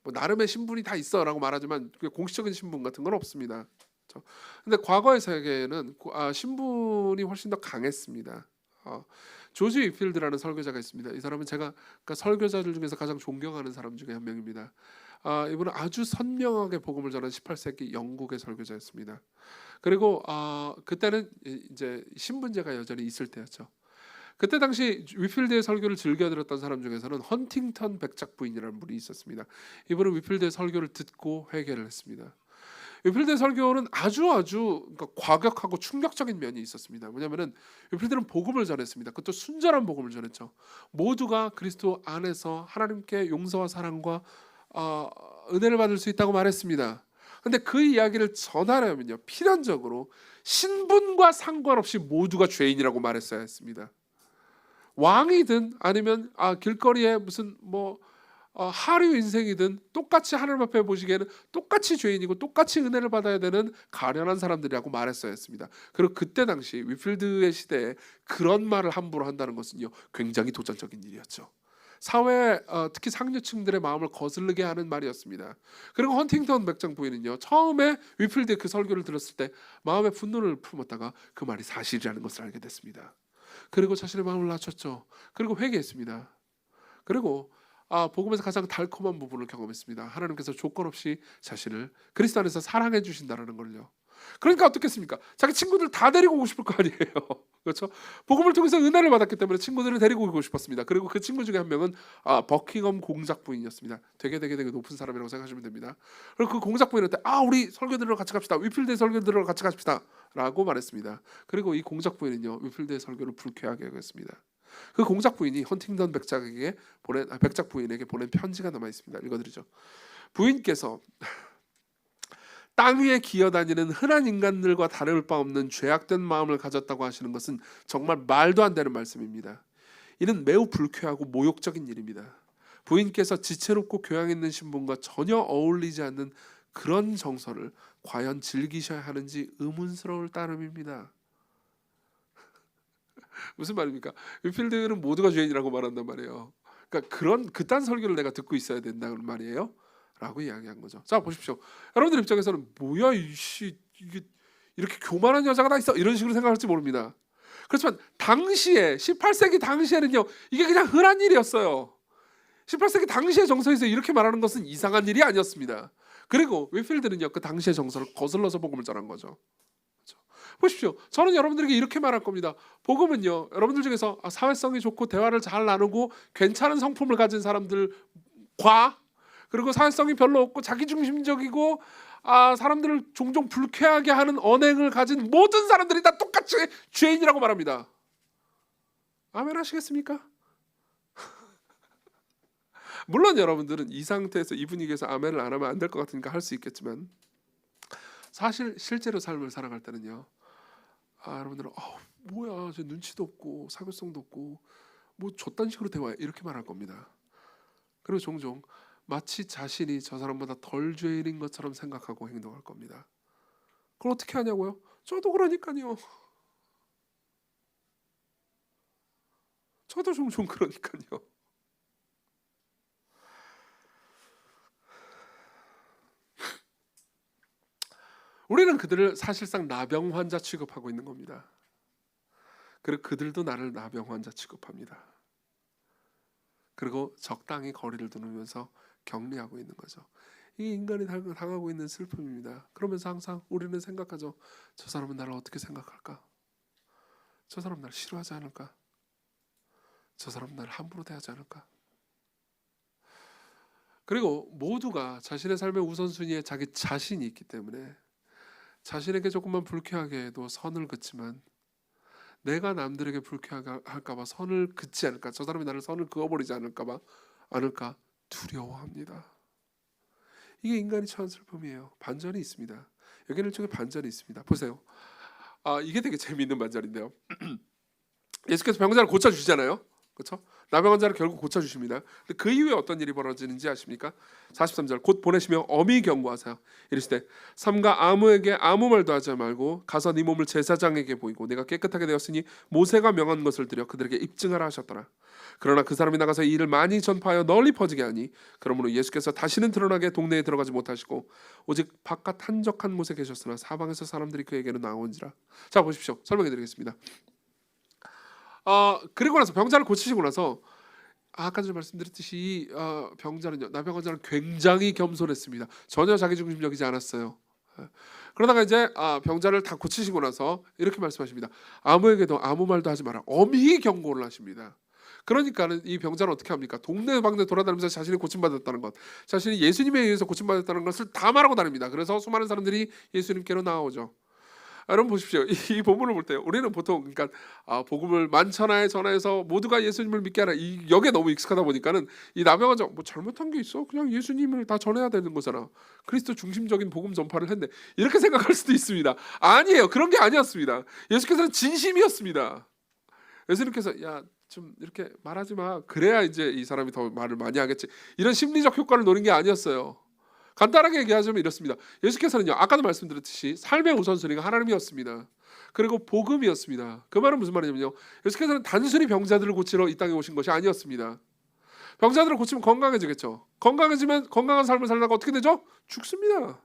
Speaker 1: 나름의 신분이 다 있어라고 말하지만 공식적인 신분 같은 건 없습니다. 그렇죠? 근데 과거의 세계에는 신분이 훨씬 더 강했습니다. 조지 위필드라는 설교자가 있습니다. 이 사람은 제가 그러니까 설교자들 중에서 가장 존경하는 사람 중에 한 명입니다. 이분은 아주 선명하게 복음을 전한 18세기 영국의 설교자였습니다. 그리고 그때는 이제 신분제가 여전히 있을 때였죠. 그때 당시 위필드의 설교를 즐겨 들었던 사람 중에서는 헌팅턴 백작 부인이라는 분이 있었습니다. 이분은 위필드의 설교를 듣고 회개를 했습니다. 위필드의 설교는 아주 그러니까 과격하고 충격적인 면이 있었습니다. 뭐냐면은 위필드는 복음을 전했습니다. 그것도 순전한 복음을 전했죠. 모두가 그리스도 안에서 하나님께 용서와 사랑과 은혜를 받을 수 있다고 말했습니다. 근데 그 이야기를 전하려면요, 필연적으로 신분과 상관없이 모두가 죄인이라고 말했어야 했습니다. 왕이든 아니면 길거리에 무슨 하류 인생이든 똑같이 하나님 앞에 보시기에는 똑같이 죄인이고 똑같이 은혜를 받아야 되는 가련한 사람들이라고 말했어야 했습니다. 그리고 그때 당시 위필드의 시대에 그런 말을 함부로 한다는 것은요, 굉장히 도전적인 일이었죠. 사회 특히 상류층들의 마음을 거슬리게 하는 말이었습니다. 그리고 헌팅턴 백장 부인은요, 처음에 위필드의 그 설교를 들었을 때 마음의 분노를 품었다가 그 말이 사실이라는 것을 알게 됐습니다. 그리고 자신의 마음을 낮췄죠. 그리고 회개했습니다. 그리고 복음에서 가장 달콤한 부분을 경험했습니다. 하나님께서 조건 없이 자신을 그리스도 안에서 사랑해 주신다는 걸요. 그러니까 어떻겠습니까? 자기 친구들 다 데리고 오고 싶을 거 아니에요. 그렇죠? 복음을 통해서 은혜를 받았기 때문에 친구들을 데리고 오고 싶었습니다. 그리고 그 친구 중에 한 명은 버킹엄 공작 부인이었습니다. 되게 높은 사람이라고 생각하시면 됩니다. 그리고 그 공작 부인한테 우리 설교 들으러 같이 갑시다. 위필드의 설교 들으러 같이 갑시다 라고 말했습니다. 그리고 이 공작 부인은요, 위필드의 설교를 불쾌하게 여겼습니다. 그 공작 부인이 헌팅턴 백작 부인에게 보낸 편지가 남아 있습니다. 읽어드리죠. 부인께서 땅 위에 기어다니는 흔한 인간들과 다를 바 없는 죄악된 마음을 가졌다고 하시는 것은 정말 말도 안 되는 말씀입니다. 이는 매우 불쾌하고 모욕적인 일입니다. 부인께서 지체롭고 교양 있는 신분과 전혀 어울리지 않는 그런 정서를 과연 즐기셔야 하는지 의문스러울 따름입니다. 무슨 말입니까? 위필드는 모두가 죄인이라고 말한단 말이에요. 그러니까 그딴 설교를 내가 듣고 있어야 된다는 말이에요 라고 이야기한 거죠. 자, 보십시오. 여러분들 입장에서는 뭐야 이게 이렇게 교만한 여자가 다 있어, 이런 식으로 생각할지 모릅니다. 그렇지만 당시에 18세기 당시에는요, 이게 그냥 흔한 일이었어요. 18세기 당시의 정서에서 이렇게 말하는 것은 이상한 일이 아니었습니다. 그리고 위필드는요, 그 당시의 정서를 거슬러서 복음을 전한 거죠. 보십시오. 저는 여러분들에게 이렇게 말할 겁니다. 복음은요, 여러분들 중에서 사회성이 좋고 대화를 잘 나누고 괜찮은 성품을 가진 사람들과, 그리고 사회성이 별로 없고 자기중심적이고 사람들을 종종 불쾌하게 하는 언행을 가진 모든 사람들이 다 똑같이 죄인이라고 말합니다. 아멘 하시겠습니까? 물론 여러분들은 이 상태에서 이 분위기에서 아멘을 안 하면 안 될 것 같으니까 할 수 있겠지만, 사실 실제로 삶을 살아갈 때는요, 여러분들은 뭐야, 저 눈치도 없고 사교성도 없고 뭐 저딴 식으로 대화해, 이렇게 말할 겁니다. 그리고 종종 마치 자신이 저 사람보다 덜 죄인인 것처럼 생각하고 행동할 겁니다. 그걸 어떻게 하냐고요? 저도 그러니까요. 저도 종종 그러니까요. 우리는 그들을 사실상 나병 환자 취급하고 있는 겁니다. 그리고 그들도 나를 나병 환자 취급합니다. 그리고 적당히 거리를 두면서 격리하고 있는 거죠. 이 인간이 당하고 있는 슬픔입니다. 그러면서 항상 우리는 생각하죠. 저 사람은 나를 어떻게 생각할까? 저 사람 나를 싫어하지 않을까? 저 사람 나를 함부로 대하지 않을까? 그리고 모두가 자신의 삶의 우선순위에 자기 자신이 있기 때문에 자신에게 조금만 불쾌하게 해도 선을 긋지만, 내가 남들에게 불쾌하게 할까봐 선을 긋지 않을까, 저 사람이 나를 선을 그어버리지 않을까 두려워합니다. 이게 인간이 처한 슬픔이에요. 반전이 있습니다. 여기는 일종의 반전이 있습니다. 보세요. 이게 되게 재미있는 반전인데요. 예수께서 병자를 고쳐주시잖아요. 그렇죠? 나병 환자를 결국 고쳐주십니다. 근데 그 이후에 어떤 일이 벌어지는지 아십니까? 43절, 곧 보내시며 엄히 경고하세요. 이르시되 삼가 아무에게 아무 말도 하지 말고 가서 네 몸을 제사장에게 보이고 내가 깨끗하게 되었으니 모세가 명한 것을 드려 그들에게 입증하라 하셨더라. 그러나 그 사람이 나가서 이 일을 많이 전파하여 널리 퍼지게 하니, 그러므로 예수께서 다시는 드러나게 동네에 들어가지 못하시고 오직 바깥 한적한 곳에 계셨으나 사방에서 사람들이 그에게로 나온지라. 자, 보십시오. 설명해 드리겠습니다. 그리고 나서 병자를 고치시고 나서 아까 전에 말씀드렸듯이 병자는요, 나병 환자는 굉장히 겸손했습니다. 전혀 자기중심적이지 않았어요. 그러다가 이제 병자를 다 고치시고 나서 이렇게 말씀하십니다. 아무에게도 아무 말도 하지 마라. 엄히 경고를 하십니다. 그러니까는 이 병자는 어떻게 합니까? 동네방네 돌아다니면서 자신이 고침받았다는 것, 자신이 예수님에 의해서 고침받았다는 것을 다 말하고 다닙니다. 그래서 수많은 사람들이 예수님께로 나아오죠. 여러분 보십시오. 이 본문을 볼 때 우리는 보통 그러니까 복음을 만천하에 전하여서 모두가 예수님을 믿게 하라. 이 역에 너무 익숙하다 보니까는 이 남영환자 뭐 잘못한 게 있어? 그냥 예수님을 다 전해야 되는 거잖아. 그리스도 중심적인 복음 전파를 했네. 이렇게 생각할 수도 있습니다. 아니에요. 그런 게 아니었습니다. 예수께서는 진심이었습니다. 예수님께서 야 좀 이렇게 말하지 마. 그래야 이제 이 사람이 더 말을 많이 하겠지. 이런 심리적 효과를 노린 게 아니었어요. 간단하게 얘기하자면 이렇습니다. 예수께서는요, 아까도 말씀드렸듯이 삶의 우선순위가 하나님이었습니다. 그리고 복음이었습니다. 그 말은 무슨 말이냐면요, 예수께서는 단순히 병자들을 고치러 이 땅에 오신 것이 아니었습니다. 병자들을 고치면 건강해지겠죠. 건강해지면 건강한 삶을 살다가 어떻게 되죠? 죽습니다.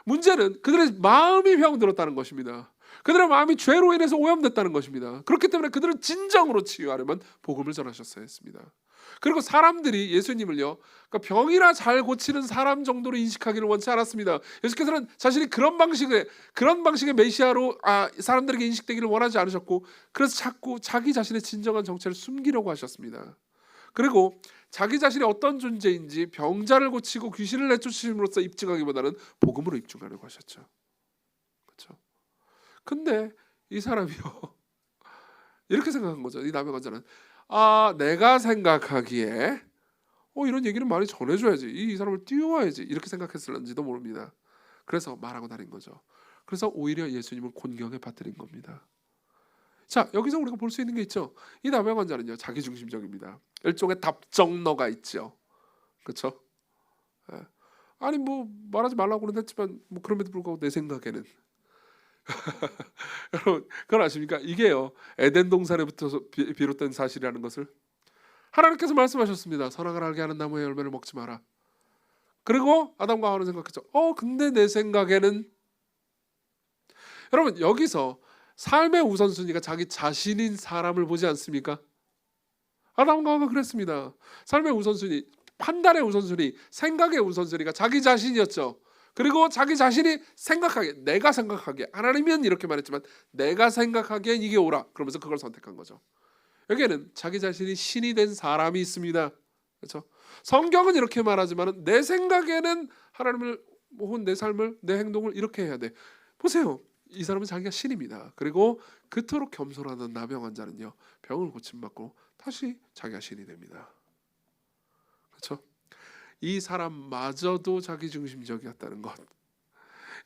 Speaker 1: 문제는 그들의 마음이 병들었다는 것입니다. 그들의 마음이 죄로 인해서 오염됐다는 것입니다. 그렇기 때문에 그들을 진정으로 치유하려면 복음을 전하셨어야 했습니다. 그리고 사람들이 예수님을요, 그러니까 병이나 잘 고치는 사람 정도로 인식하기를 원치 않았습니다. 예수께서는 자신이 그런 방식의 메시아로 사람들에게 인식되기를 원하지 않으셨고, 그래서 자꾸 자기 자신의 진정한 정체를 숨기려고 하셨습니다. 그리고 자기 자신이 어떤 존재인지 병자를 고치고 귀신을 내쫓으심으로써 입증하기보다는 복음으로 입증하려고 하셨죠. 그렇죠? 근데 이 사람이요 이렇게 생각한 거죠. 이 남의 관자는 내가 생각하기에 이런 얘기는 많이 전해줘야지, 이 사람을 띄워야지, 이렇게 생각했을런지도 모릅니다. 그래서 말하고 다닌 거죠. 그래서 오히려 예수님을 곤경에 빠뜨린 겁니다. 자, 여기서 우리가 볼 수 있는 게 있죠. 이 남의 관자는요, 자기중심적입니다. 일종의 답정너가 있죠. 그렇죠? 아니 뭐 말하지 말라고는 했지만 뭐 그럼에도 불구하고 내 생각에는 여러분 그걸 아십니까? 이게요, 에덴 동산에부터 비롯된 사실이라는 것을 하나님께서 말씀하셨습니다. 선악을 알게 하는 나무의 열매를 먹지 마라. 그리고 아담과 하와는 생각했죠. 근데 내 생각에는, 여러분 여기서 삶의 우선순위가 자기 자신인 사람을 보지 않습니까? 아담과 하와가 그랬습니다. 삶의 우선순위, 판단의 우선순위, 생각의 우선순위가 자기 자신이었죠. 그리고 자기 자신이 내가 생각하기에, 하나님은 이렇게 말했지만 내가 생각하기엔 이게 옳아, 그러면서 그걸 선택한 거죠. 여기에는 자기 자신이 신이 된 사람이 있습니다. 그렇죠? 성경은 이렇게 말하지만 내 생각에는 하나님을, 혹은 내 삶을, 내 행동을 이렇게 해야 돼. 보세요, 이 사람은 자기가 신입니다. 그리고 그토록 겸손하던 나병 환자는요, 병을 고침받고 다시 자기가 신이 됩니다. 그렇죠? 이 사람마저도 자기중심적이었다는 것.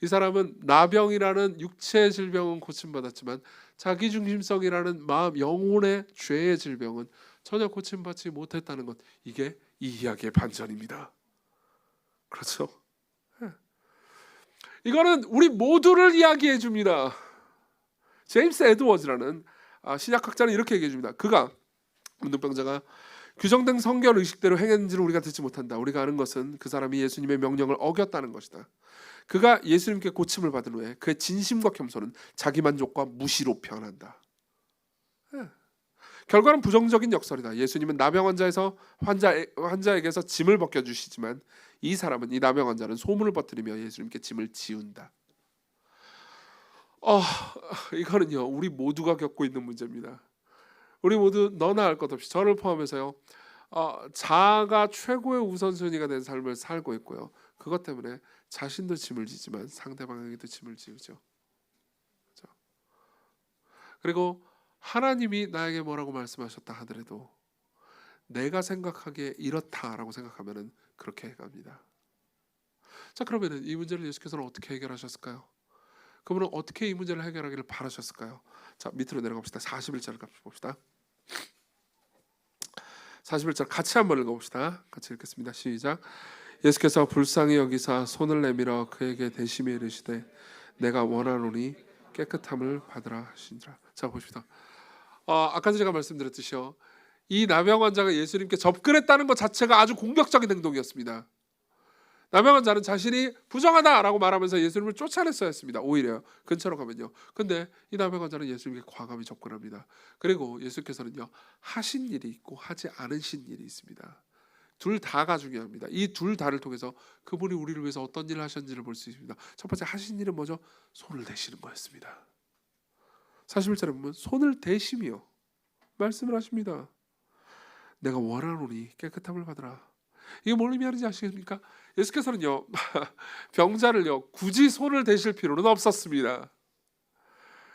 Speaker 1: 이 사람은 나병이라는 육체의 질병은 고침받았지만 자기중심성이라는 마음, 영혼의 죄의 질병은 전혀 고침받지 못했다는 것. 이게 이 이야기의 반전입니다. 그렇죠? 이거는 우리 모두를 이야기해 줍니다. 제임스 에드워즈라는 신약학자는 이렇게 얘기해 줍니다. 그가, 문둥병자가 규정된 성결 의식대로 행했는지를 우리가 듣지 못한다. 우리가 아는 것은 그 사람이 예수님의 명령을 어겼다는 것이다. 그가 예수님께 고침을 받은 후에 그의 진심과 겸손은 자기 만족과 무시로 변한다. 결과는 부정적인 역설이다. 예수님은 나병 환자에서 환자에게서 짐을 벗겨주시지만 이 사람은, 이 나병 환자는 소문을 퍼뜨리며 예수님께 짐을 지운다. 이거는요, 우리 모두가 겪고 있는 문제입니다. 우리 모두 너나 할 것 없이, 저를 포함해서요, 자아가 최고의 우선순위가 된 삶을 살고 있고요. 그것 때문에 자신도 짐을 지지만 상대방에게도 짐을 지우죠. 그렇죠? 그리고 하나님이 나에게 뭐라고 말씀하셨다 하더라도 내가 생각하기에 이렇다라고 생각하면은 그렇게 해갑니다. 자, 그러면은 이 문제를 예수께서는 어떻게 해결하셨을까요? 그분은 어떻게 이 문제를 해결하기를 바라셨을까요? 자, 밑으로 내려가 봅시다. 41절을 봅시다. 41절 같이 한번 읽어봅시다. 같이 읽겠습니다. 시작. 예수께서 불쌍히 여기사 손을 내밀어 그에게 대심히 이르시되 내가 원하노니 깨끗함을 받으라 하시니라. 자, 보십시다. 아까 제가 말씀드렸듯이요, 이 나병 환자가 예수님께 접근했다는 것 자체가 아주 공격적인 행동이었습니다. 나병 환자는 자신이 부정하다라고 말하면서 예수님을 쫓아냈어야 했습니다. 오히려 근처로 가면요. 근데 이 나병 환자는 예수님께 과감히 접근합니다. 그리고 예수께서는요, 하신 일이 있고 하지 않으신 일이 있습니다. 둘 다가 중요합니다. 이 둘 다를 통해서 그분이 우리를 위해서 어떤 일을 하셨는지를 볼 수 있습니다. 첫 번째, 하신 일은 뭐죠? 손을 대시는 거였습니다. 41절에 보면 손을 대시며 말씀을 하십니다. 내가 원하노니 깨끗함을 받으라. 이게 뭘 의미하는지 아시겠습니까? 예수께서는요 병자를요 굳이 손을 대실 필요는 없었습니다.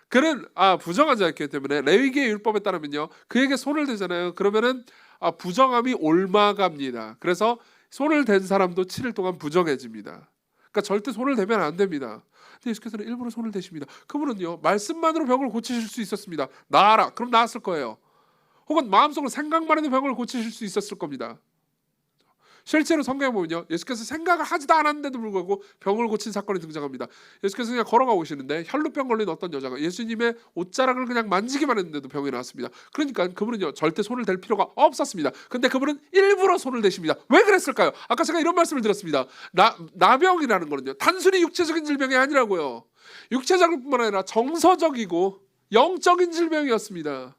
Speaker 1: 그는 부정한 자였기 때문에 레위기의 율법에 따르면요 그에게 손을 대잖아요. 그러면은 부정함이 옮아갑니다. 그래서 손을 댄 사람도 7일 동안 부정해집니다. 그러니까 절대 손을 대면 안 됩니다. 근데 예수께서는 일부러 손을 대십니다. 그분은요 말씀만으로 병을 고치실 수 있었습니다. 나아라. 그럼 나았을 거예요. 혹은 마음속으로 생각만 해도 병을 고치실 수 있었을 겁니다. 실제로 성경에 보면요 예수께서 생각을 하지도 않았는데도 불구하고 병을 고친 사건이 등장합니다. 예수께서 그냥 걸어가고 계시는데 혈루병 걸린 어떤 여자가 예수님의 옷자락을 그냥 만지기만 했는데도 병이 나왔습니다. 그러니까 그분은요 절대 손을 댈 필요가 없었습니다. 근데 그분은 일부러 손을 대십니다. 왜 그랬을까요? 아까 제가 이런 말씀을 드렸습니다. 나병이라는 거는요 단순히 육체적인 질병이 아니라고요. 육체적인 뿐만 아니라 정서적이고 영적인 질병이었습니다.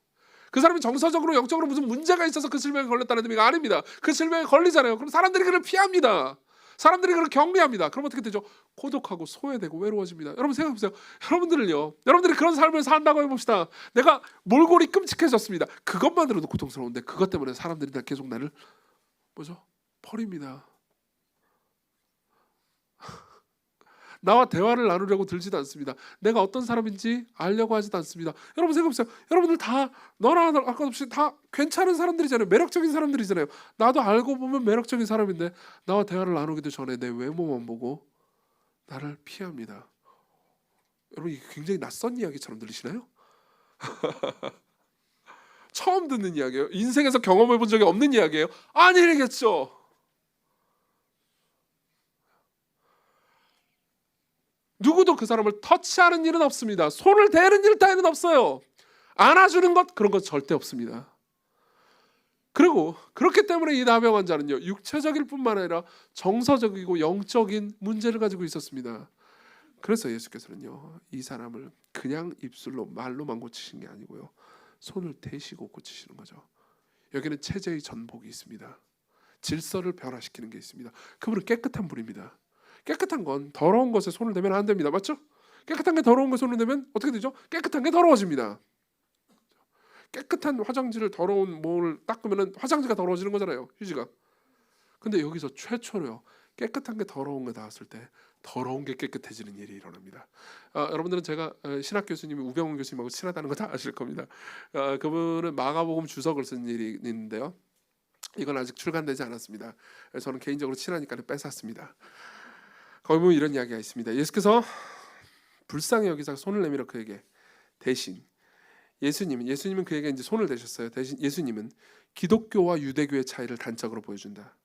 Speaker 1: 그 사람이 정서적으로 영적으로 무슨 문제가 있어서 그 질병에 걸렸다는 의미가 아닙니다. 그 질병에 걸리잖아요. 그럼 사람들이 그를 피합니다. 사람들이 그를 격리합니다. 그럼 어떻게 되죠? 고독하고 소외되고 외로워집니다. 여러분 생각해보세요. 여러분들이 그런 삶을 산다고 해봅시다. 내가 몰골이 끔찍해졌습니다. 그것만으로도 고통스러운데 그것 때문에 사람들이 계속 나를 버립니다. 나와 대화를 나누려고 들지도 않습니다. 내가 어떤 사람인지 알려고 하지도 않습니다. 여러분 생각해보세요. 여러분들 다 너나 아까 없이 다 괜찮은 사람들이잖아요. 매력적인 사람들이잖아요. 나도 알고 보면 매력적인 사람인데 나와 대화를 나누기도 전에 내 외모만 보고 나를 피합니다. 여러분 이게 굉장히 낯선 이야기처럼 들리시나요? 처음 듣는 이야기예요. 인생에서 경험해 본 적이 없는 이야기예요. 아니겠죠. 누구도 그 사람을 터치하는 일은 없습니다. 손을 대는 일 따위는 없어요. 안아주는 것 그런 것 절대 없습니다. 그리고 그렇기 때문에 이 나병 환자는요 육체적일 뿐만 아니라 정서적이고 영적인 문제를 가지고 있었습니다. 그래서 예수께서는요 이 사람을 그냥 입술로 말로만 고치신 게 아니고요 손을 대시고 고치시는 거죠. 여기는 체제의 전복이 있습니다. 질서를 변화시키는 게 있습니다. 그분은 깨끗한 분입니다. 깨끗한 건 더러운 것에 손을 대면 안 됩니다. 맞죠? 깨끗한 게 더러운 것에 손을 대면 어떻게 되죠? 깨끗한 게 더러워집니다. 깨끗한 화장지를 더러운 뭐를 닦으면 화장지가 더러워지는 거잖아요. 휴지가. 근데 여기서 최초로요. 깨끗한 게 더러운 게 닿았을 때 더러운 게 깨끗해지는 일이 일어납니다. 여러분들은 제가 신학 교수님이 우병우 교수님하고 친하다는 거 다 아실 겁니다. 그분은 마가복음 주석을 쓴 일이 있는데요. 이건 아직 출간되지 않았습니다. 저는 개인적으로 친하니까 뺏었습니다. 거기 보면 이런 이야기가 있습니다. 예수께서 불쌍히 여기서 손을 내밀어 그에게 대신 예수님은 그에게 이제 손을 대셨어요. 대신 예수님은 기독교와 유대교의 차이를 단적으로 보여준다.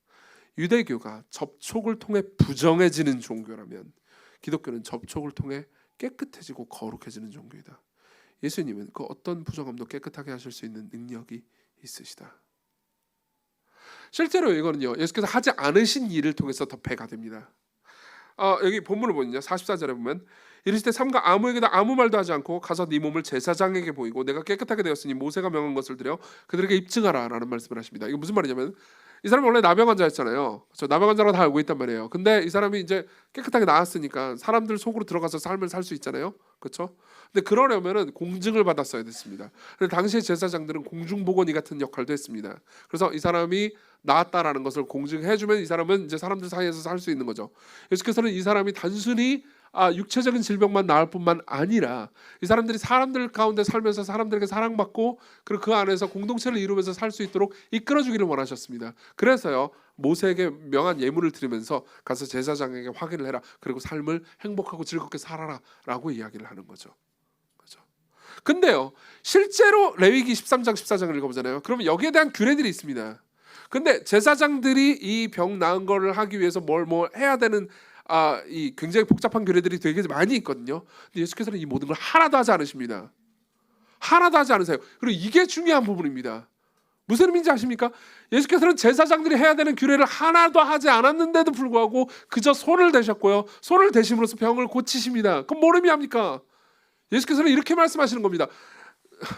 Speaker 1: 유대교가 접촉을 통해 부정해지는 종교라면 기독교는 접촉을 통해 깨끗해지고 거룩해지는 종교이다. 예수님은 그 어떤 부정함도 깨끗하게 하실 수 있는 능력이 있으시다. 실제로 이거는요 예수께서 하지 않으신 일을 통해서 더 배가 됩니다. 여기 본문을 보면요 44절에 보면 이르시되 삼가 아무에게도 아무 말도 하지 않고 가서 네 몸을 제사장에게 보이고 내가 깨끗하게 되었으니 모세가 명한 것을 드려 그들에게 입증하라 라는 말씀을 하십니다. 이게 무슨 말이냐면 이 사람이 원래 나병 환자였잖아요. 저 나병 환자라고 다 알고 있단 말이에요. 근데 이 사람이 이제 깨끗하게 나았으니까 사람들 속으로 들어가서 삶을 살 수 있잖아요. 그렇죠? 근데 그러려면은 공증을 받았어야 됐습니다. 근데 당시의 제사장들은 공중보건이 같은 역할도 했습니다. 그래서 이 사람이 나았다라는 것을 공증해주면 이 사람은 이제 사람들 사이에서 살 수 있는 거죠. 예수께서는 이 사람이 단순히 육체적인 질병만 나을 뿐만 아니라 이 사람들이 사람들 가운데 살면서 사람들에게 사랑받고 그리고 그 안에서 공동체를 이루면서 살 수 있도록 이끌어주기를 원하셨습니다. 그래서요 모세에게 명한 예물을 드리면서 가서 제사장에게 확인을 해라. 그리고 삶을 행복하고 즐겁게 살아라 라고 이야기를 하는 거죠. 그렇죠? 근데요 실제로 레위기 13장 14장을 읽어보잖아요. 그러면 여기에 대한 규례들이 있습니다. 근데 제사장들이 이 병 나은 거를 하기 위해서 뭘 해야 되는 이 굉장히 복잡한 규례들이 되게 많이 있거든요. 근데 예수께서는 이 모든 걸 하나도 하지 않으십니다. 하나도 하지 않으세요. 그리고 이게 중요한 부분입니다. 무슨 의미인지 아십니까? 예수께서는 제사장들이 해야 되는 규례를 하나도 하지 않았는데도 불구하고 그저 손을 대셨고요. 손을 대심으로써 병을 고치십니다. 그럼 뭘 의미합니까? 예수께서는 이렇게 말씀하시는 겁니다.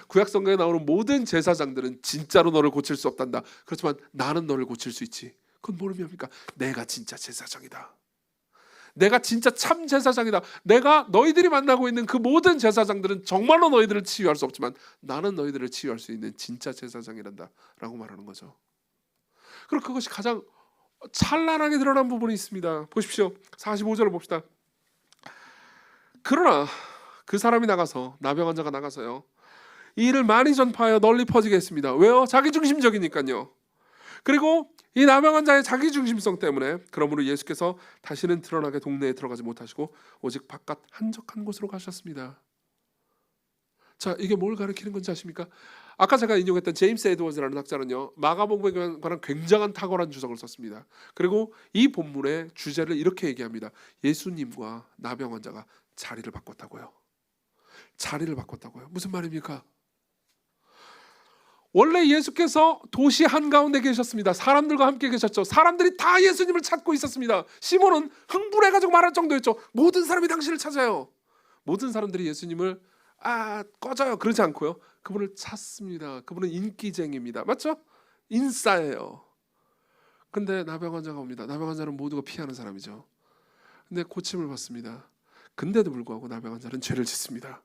Speaker 1: 구약성경에 나오는 모든 제사장들은 진짜로 너를 고칠 수 없단다. 그렇지만 나는 너를 고칠 수 있지. 그건 뭘 의미합니까? 내가 진짜 제사장이다. 내가 진짜 참 제사장이다. 내가 너희들이 만나고 있는 그 모든 제사장들은 정말로 너희들을 치유할 수 없지만 나는 너희들을 치유할 수 있는 진짜 제사장이란다 라고 말하는 거죠. 그리고 그것이 가장 찬란하게 드러난 부분이 있습니다. 보십시오. 45절을 봅시다. 그러나 그 사람이 나가서, 나병 환자가 나가서요, 이 일을 많이 전파하여 널리 퍼지게 했습니다. 왜요? 자기중심적이니까요. 그리고 이 나병 환자의 자기중심성 때문에, 그러므로 예수께서 다시는 드러나게 동네에 들어가지 못하시고 오직 바깥 한적한 곳으로 가셨습니다. 자, 이게 뭘 가리키는 건지 아십니까? 아까 제가 인용했던 제임스 에드워즈라는 학자는요, 마가복음에 관한 굉장한 탁월한 주석을 썼습니다. 그리고 이 본문의 주제를 이렇게 얘기합니다. 예수님과 나병 환자가 자리를 바꿨다고요. 자리를 바꿨다고요. 무슨 말입니까? 원래 예수께서 도시 한가운데 계셨습니다. 사람들과 함께 계셨죠. 사람들이 다 예수님을 찾고 있었습니다. 시몬은 흥분해가지고 말할 정도였죠. 모든 사람이 당신을 찾아요. 모든 사람들이 예수님을 꺼져요 그러지 않고요, 그분을 찾습니다. 그분은 인기쟁이입니다. 맞죠? 인싸예요. 근데 나병 환자가 옵니다. 나병 환자는 모두가 피하는 사람이죠. 근데 고침을 받습니다. 근데도 불구하고 나병 환자는 죄를 짓습니다.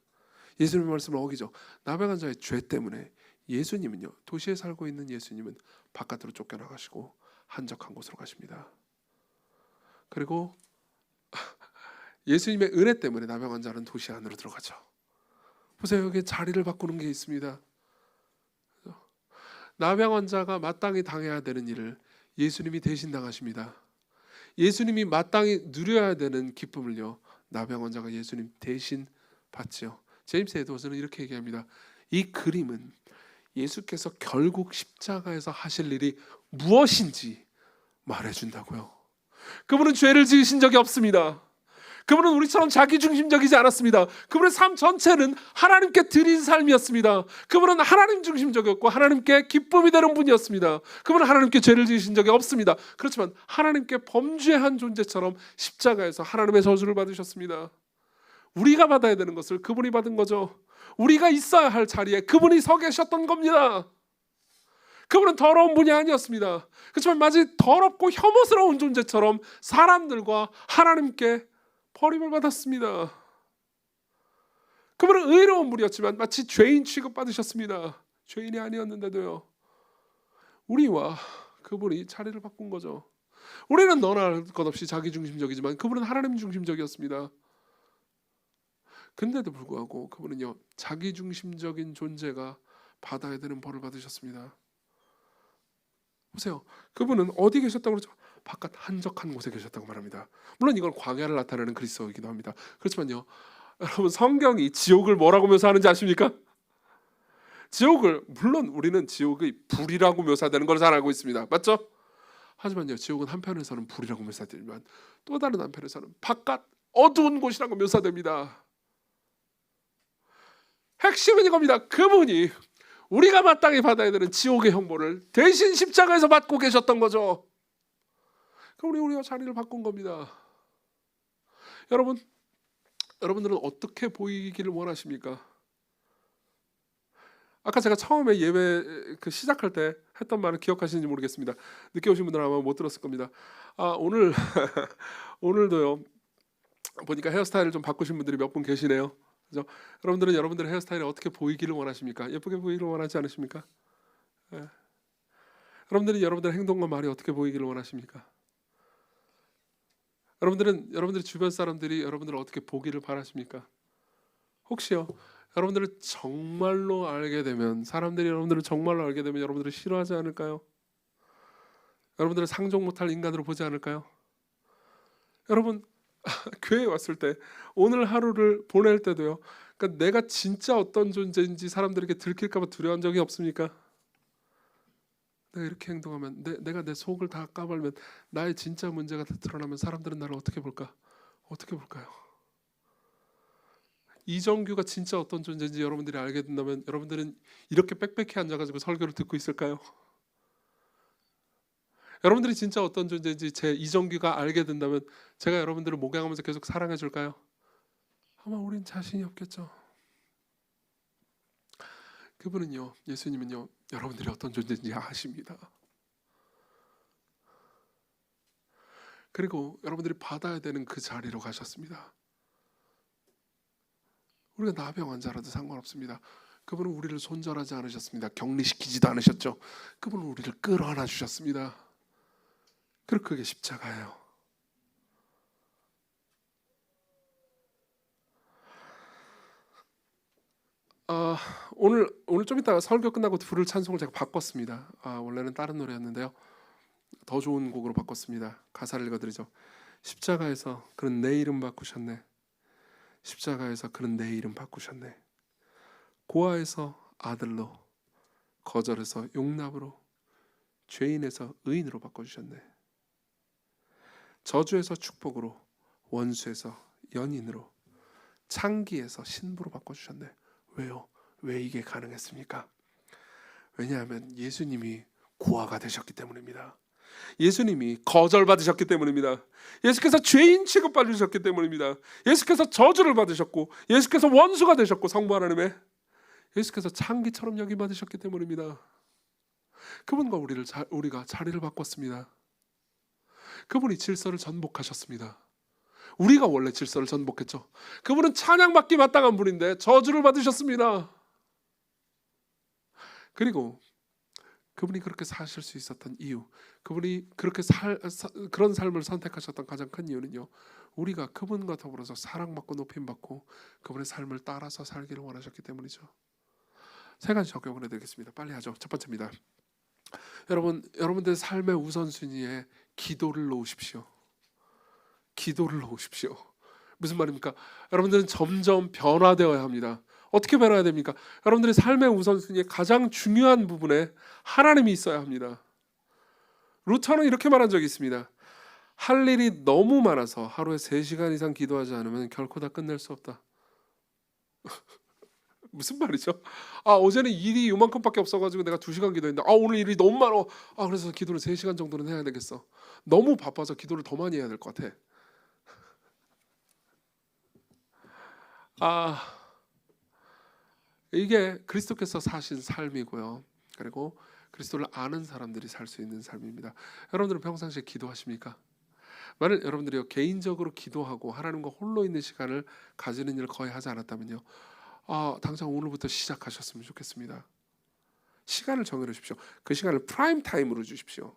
Speaker 1: 예수님의 말씀을 어기죠. 나병 환자의 죄 때문에 예수님은요, 도시에 살고 있는 예수님은 바깥으로 쫓겨나가시고 한적한 곳으로 가십니다. 그리고 예수님의 은혜 때문에 나병 환자는 도시 안으로 들어가죠. 보세요, 여기 자리를 바꾸는 게 있습니다. 나병 환자가 마땅히 당해야 되는 일을 예수님이 대신 당하십니다. 예수님이 마땅히 누려야 되는 기쁨을요, 나병 환자가 예수님 대신 받죠. 제임스 에드워즈는 이렇게 얘기합니다. 이 그림은 예수께서 결국 십자가에서 하실 일이 무엇인지 말해준다고요. 그분은 죄를 지으신 적이 없습니다. 그분은 우리처럼 자기중심적이지 않았습니다. 그분의 삶 전체는 하나님께 드린 삶이었습니다. 그분은 하나님 중심적이었고 하나님께 기쁨이 되는 분이었습니다. 그분은 하나님께 죄를 지으신 적이 없습니다. 그렇지만 하나님께 범죄한 존재처럼 십자가에서 하나님의 저주를 받으셨습니다. 우리가 받아야 되는 것을 그분이 받은 거죠. 우리가 있어야 할 자리에 그분이 서 계셨던 겁니다. 그분은 더러운 분이 아니었습니다. 그렇지만 마치 더럽고 혐오스러운 존재처럼 사람들과 하나님께 버림을 받았습니다. 그분은 의로운 분이었지만 마치 죄인 취급받으셨습니다. 죄인이 아니었는데도요, 우리와 그분이 자리를 바꾼 거죠. 우리는 너나 할 것 없이 자기중심적이지만 그분은 하나님 중심적이었습니다. 근데도 불구하고 그분은요, 자기중심적인 존재가 받아야 되는 벌을 받으셨습니다. 보세요, 그분은 어디 계셨다고 그러죠? 바깥 한적한 곳에 계셨다고 말합니다. 물론 이건 광야를 나타내는 그리스도이기도 합니다. 그렇지만요, 여러분, 성경이 지옥을 뭐라고 묘사하는지 아십니까? 지옥을, 물론 우리는 지옥의 불이라고 묘사되는 걸 잘 알고 있습니다. 맞죠? 하지만요, 지옥은 한편에서는 불이라고 묘사되지만 또 다른 한편에서는 바깥 어두운 곳이라고 묘사됩니다. 핵심은 이겁니다. 그분이 우리가 마땅히 받아야 되는 지옥의 형벌을 대신 십자가에서 받고 계셨던 거죠. 그럼 우리가 자리를 바꾼 겁니다. 여러분들은 어떻게 보이기를 원하십니까? 아까 제가 처음에 예배 시작할 때 했던 말을 기억하시는지 모르겠습니다. 늦게 오신 분들은 아마 못 들었을 겁니다. 오늘 오늘도요, 보니까 헤어스타일을 좀 바꾸신 분들이 몇 분 계시네요. 그죠? 여러분들은 여러분들의 헤어스타일이 어떻게 보이기를 원하십니까? 예쁘게 보이기를 원하지 않으십니까? 예. 여러분들은 여러분들의 행동과 말이 어떻게 보이기를 원하십니까? 여러분들의 주변 사람들이 여러분들을 어떻게 보기를 바라십니까? 혹시요, 여러분들을 정말로 알게 되면, 사람들이 여러분들을 정말로 알게 되면 여러분들을 싫어하지 않을까요? 여러분들을 상종 못할 인간으로 보지 않을까요? 여러분, 교회에 왔을 때, 오늘 하루를 보낼 때도요, 그러니까 내가 진짜 어떤 존재인지 사람들에게 들킬까 봐 두려운 적이 없습니까? 내가 이렇게 행동하면, 내가 내 속을 다 까발면, 나의 진짜 문제가 다 드러나면 사람들은 나를 어떻게 볼까? 어떻게 볼까요? 이정규가 진짜 어떤 존재인지 여러분들이 알게 된다면 여러분들은 이렇게 빽빽히 앉아가지고 설교를 듣고 있을까요? 여러분들이 진짜 어떤 존재인지 제 이정규가 알게 된다면 제가 여러분들을 목양하면서 계속 사랑해 줄까요? 아마 우린 자신이 없겠죠. 그분은요, 예수님은요, 여러분들이 어떤 존재인지 아십니다. 그리고 여러분들이 받아야 되는 그 자리로 가셨습니다. 우리가 나병 환자라도 상관없습니다. 그분은 우리를 손절하지 않으셨습니다. 격리시키지도 않으셨죠. 그분은 우리를 끌어안아 주셨습니다. 그리고 그게 십자가예요. 아, 오늘 좀 이따 설교 끝나고 부를 찬송을 제가 바꿨습니다. 원래는 다른 노래였는데요. 더 좋은 곡으로 바꿨습니다. 가사를 읽어드리죠. 십자가에서 그는 내 이름 바꾸셨네. 십자가에서 그는 내 이름 바꾸셨네. 고아에서 아들로, 거절에서 용납으로, 죄인에서 의인으로 바꿔주셨네. 저주에서 축복으로, 원수에서 연인으로, 창기에서 신부로 바꿔주셨네. 왜요? 왜 이게 가능했습니까? 왜냐하면 예수님이 고아가 되셨기 때문입니다. 예수님이 거절받으셨기 때문입니다. 예수께서 죄인 취급받으셨기 때문입니다. 예수께서 저주를 받으셨고, 예수께서 원수가 되셨고, 성부 하나님의 예수께서 창기처럼 여김받으셨기 때문입니다. 그분과 우리가 자리를 바꿨습니다. 그분이 질서를 전복하셨습니다. 우리가 원래 질서를 전복했죠. 그분은 찬양받기 마땅한 분인데 저주를 받으셨습니다. 그리고 그분이 그렇게 사실 수 있었던 이유, 그분이 그렇게 그런 삶을 선택하셨던 가장 큰 이유는요, 우리가 그분과 더불어서 사랑받고 높임받고 그분의 삶을 따라서 살기를 원하셨기 때문이죠. 세 가지 적용을 해드리겠습니다. 빨리 하죠. 첫 번째입니다. 여러분들의 삶의 우선순위에 기도를 놓으십시오. 기도를 놓으십시오. 무슨 말입니까? 여러분들은 점점 변화되어야 합니다. 어떻게 변화해야 됩니까? 여러분들의 삶의 우선순위에 가장 중요한 부분에 하나님이 있어야 합니다. 루터는 이렇게 말한 적이 있습니다. 할 일이 너무 많아서 하루에 3시간 이상 기도하지 않으면 결코 다 끝낼 수 없다. 무슨 말이죠? 어제는 일이 요만큼밖에 없어가지고 내가 2시간 기도했는데 오늘 일이 너무 많아. 그래서 기도를 3시간 정도는 해야 되겠어. 너무 바빠서 기도를 더 많이 해야 될 것 같아. 이게 그리스도께서 사신 삶이고요. 그리고 그리스도를 아는 사람들이 살 수 있는 삶입니다. 여러분들은 평상시에 기도하십니까? 만약 여러분들이 개인적으로 기도하고 하나님과 홀로 있는 시간을 가지는 일을 거의 하지 않았다면요, 당장 오늘부터 시작하셨으면 좋겠습니다. 시간을 정해놓으십시오. 그 시간을 프라임 타임으로 주십시오.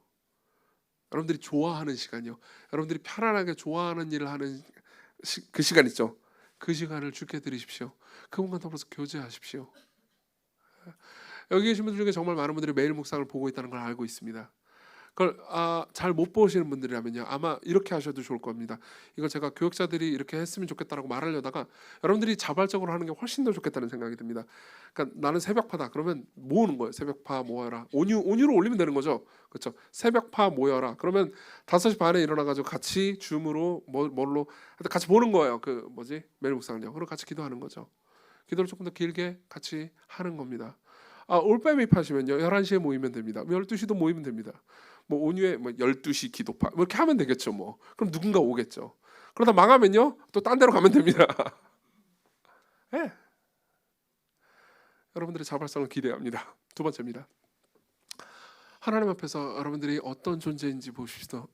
Speaker 1: 여러분들이 좋아하는 시간이요. 여러분들이 편안하게 좋아하는 일을 하는 그 시간 있죠. 그 시간을 주께 드리십시오. 그분과 더불어서 교제하십시오. 여기 계신 분들 중에 정말 많은 분들이 매일 묵상을 보고 있다는 걸 알고 있습니다. 그걸 잘 못 보시는 분들이라면요, 아마 이렇게 하셔도 좋을 겁니다. 이거 제가 교역자들이 이렇게 했으면 좋겠다라고 말하려다가 여러분들이 자발적으로 하는 게 훨씬 더 좋겠다는 생각이 듭니다. 그러니까 나는 새벽파다. 그러면 모으는 거예요. 새벽파 모여라. 온유로 올리면 되는 거죠. 그렇죠? 새벽파 모여라. 그러면 5시 반에 일어나가지고 같이 줌으로 뭘로 같이 보는 거예요. 매일 묵상을요. 그리고 같이 기도하는 거죠. 기도를 조금 더 길게 같이 하는 겁니다. 올빼미 파시면요, 11시에 모이면 됩니다. 12시도 모이면 됩니다. 온유에 12시 기도파 이렇게 하면 되겠죠. 그럼 누군가 오겠죠. 그러다 망하면요, 또 딴 데로 가면 됩니다. 네. 여러분들의 자발성을 기대합니다. 두 번째입니다. 하나님 앞에서 여러분들이 어떤 존재인지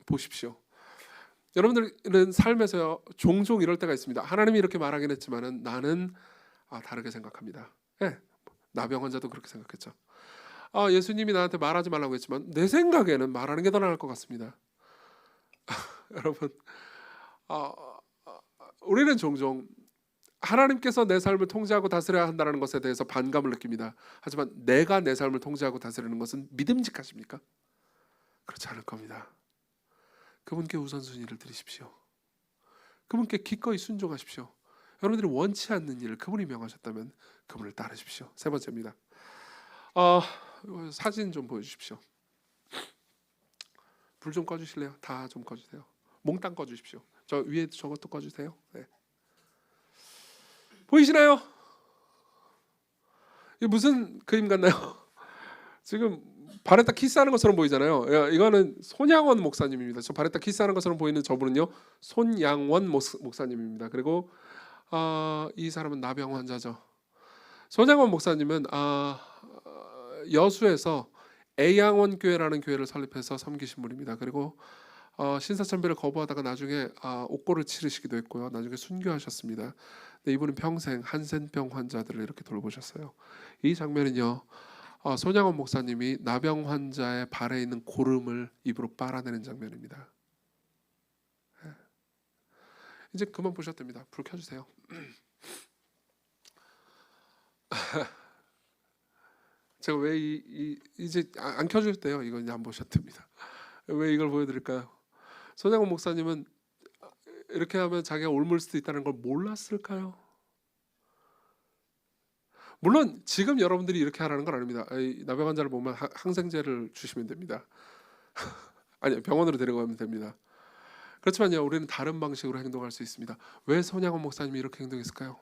Speaker 1: 보십시오. 여러분들은 삶에서 종종 이럴 때가 있습니다. 하나님이 이렇게 말하긴 했지만은 나는 다르게 생각합니다. 네. 나병 환자도 그렇게 생각했죠. 예수님이 나한테 말하지 말라고 했지만 내 생각에는 말하는 게 더 나을 것 같습니다. 여러분, 우리는 종종 하나님께서 내 삶을 통제하고 다스려야 한다는 것에 대해서 반감을 느낍니다. 하지만 내가 내 삶을 통제하고 다스리는 것은 믿음직하십니까? 그렇지 않을 겁니다. 그분께 우선순위를 드리십시오. 그분께 기꺼이 순종하십시오. 여러분들이 원치 않는 일을 그분이 명하셨다면 그분을 따르십시오. 세 번째입니다. 사진 좀 보여주십시오. 불 좀 꺼주실래요? 다 좀 꺼주세요. 몽땅 꺼주십시오. 저 위에 저것도 꺼주세요. 네. 보이시나요? 이게 무슨 그림 같나요? 지금 발에다 키스하는 것처럼 보이잖아요. 이거는 손양원 목사님입니다. 저 발에다 키스하는 것처럼 보이는 저분은요, 손양원 목사님입니다. 그리고 이 사람은 나병 환자죠. 손양원 목사님은 여수에서 애양원 교회라는 교회를 설립해서 섬기신 분입니다. 그리고 신사참배를 거부하다가 나중에 옥고를 치르시기도 했고요. 나중에 순교하셨습니다. 근데 이분은 평생 한센병 환자들을 이렇게 돌보셨어요. 이 장면은요, 손양원 목사님이 나병 환자의 발에 있는 고름을 입으로 빨아내는 장면입니다. 이제 그만 보셔도 됩니다. 불 켜주세요. 제가 왜 이제 안 켜줘도 돼요. 이건 이제 안 보셔도 됩니다. 왜 이걸 보여드릴까요? 손양원 목사님은 이렇게 하면 자기가 옮을 수도 있다는 걸 몰랐을까요? 물론 지금 여러분들이 이렇게 하라는 건 아닙니다. 나병 환자를 보면 항생제를 주시면 됩니다. 아니요, 병원으로 데려가면 됩니다. 그렇지만요, 우리는 다른 방식으로 행동할 수 있습니다. 왜 손양원 목사님이 이렇게 행동했을까요?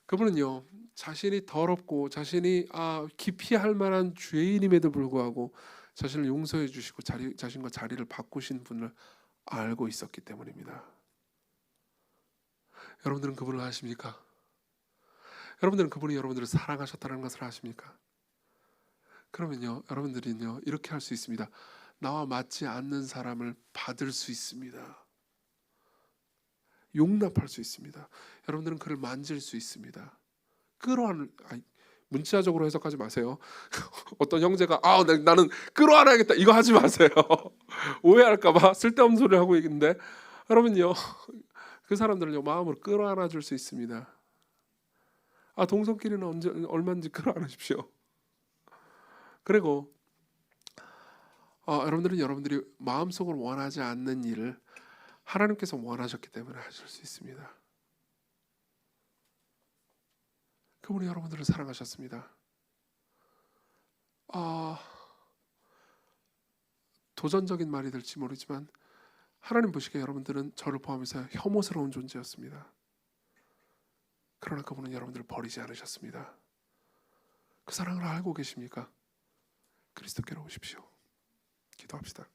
Speaker 1: 그분은요, 자신이 더럽고 자신이 기피할 만한 죄인임에도 불구하고 자신을 용서해 주시고 자신과 자리를 바꾸신 분을 알고 있었기 때문입니다. 여러분들은 그분을 아십니까? 여러분들은 그분이 여러분들을 사랑하셨다는 것을 아십니까? 그러면요, 여러분들은요, 이렇게 할 수 있습니다. 나와 맞지 않는 사람을 받을 수 있습니다. 용납할 수 있습니다. 여러분들은 그를 만질 수 있습니다. 문자적으로 해석하지 마세요. 어떤 형제가 나는 끌어안아야겠다 이거 하지 마세요. 오해할까봐 쓸데없는 소리를 하고 있는데, 여러분요, 그 사람들은요, 마음으로 끌어안아 줄 수 있습니다. 동성끼리는 얼마든지 끌어안으십시오. 그리고 여러분들은 여러분들이 마음속으로 원하지 않는 일을 하나님께서 원하셨기 때문에 하실 수 있습니다. 그분이 여러분들을 사랑하셨습니다. 도전적인 말이 될지 모르지만 하나님 보시기에 여러분들은 저를 포함해서 혐오스러운 존재였습니다. 그러나 그분은 여러분들을 버리지 않으셨습니다. 그 사랑을 알고 계십니까? 그리스도께로 오십시오. 기도합시다.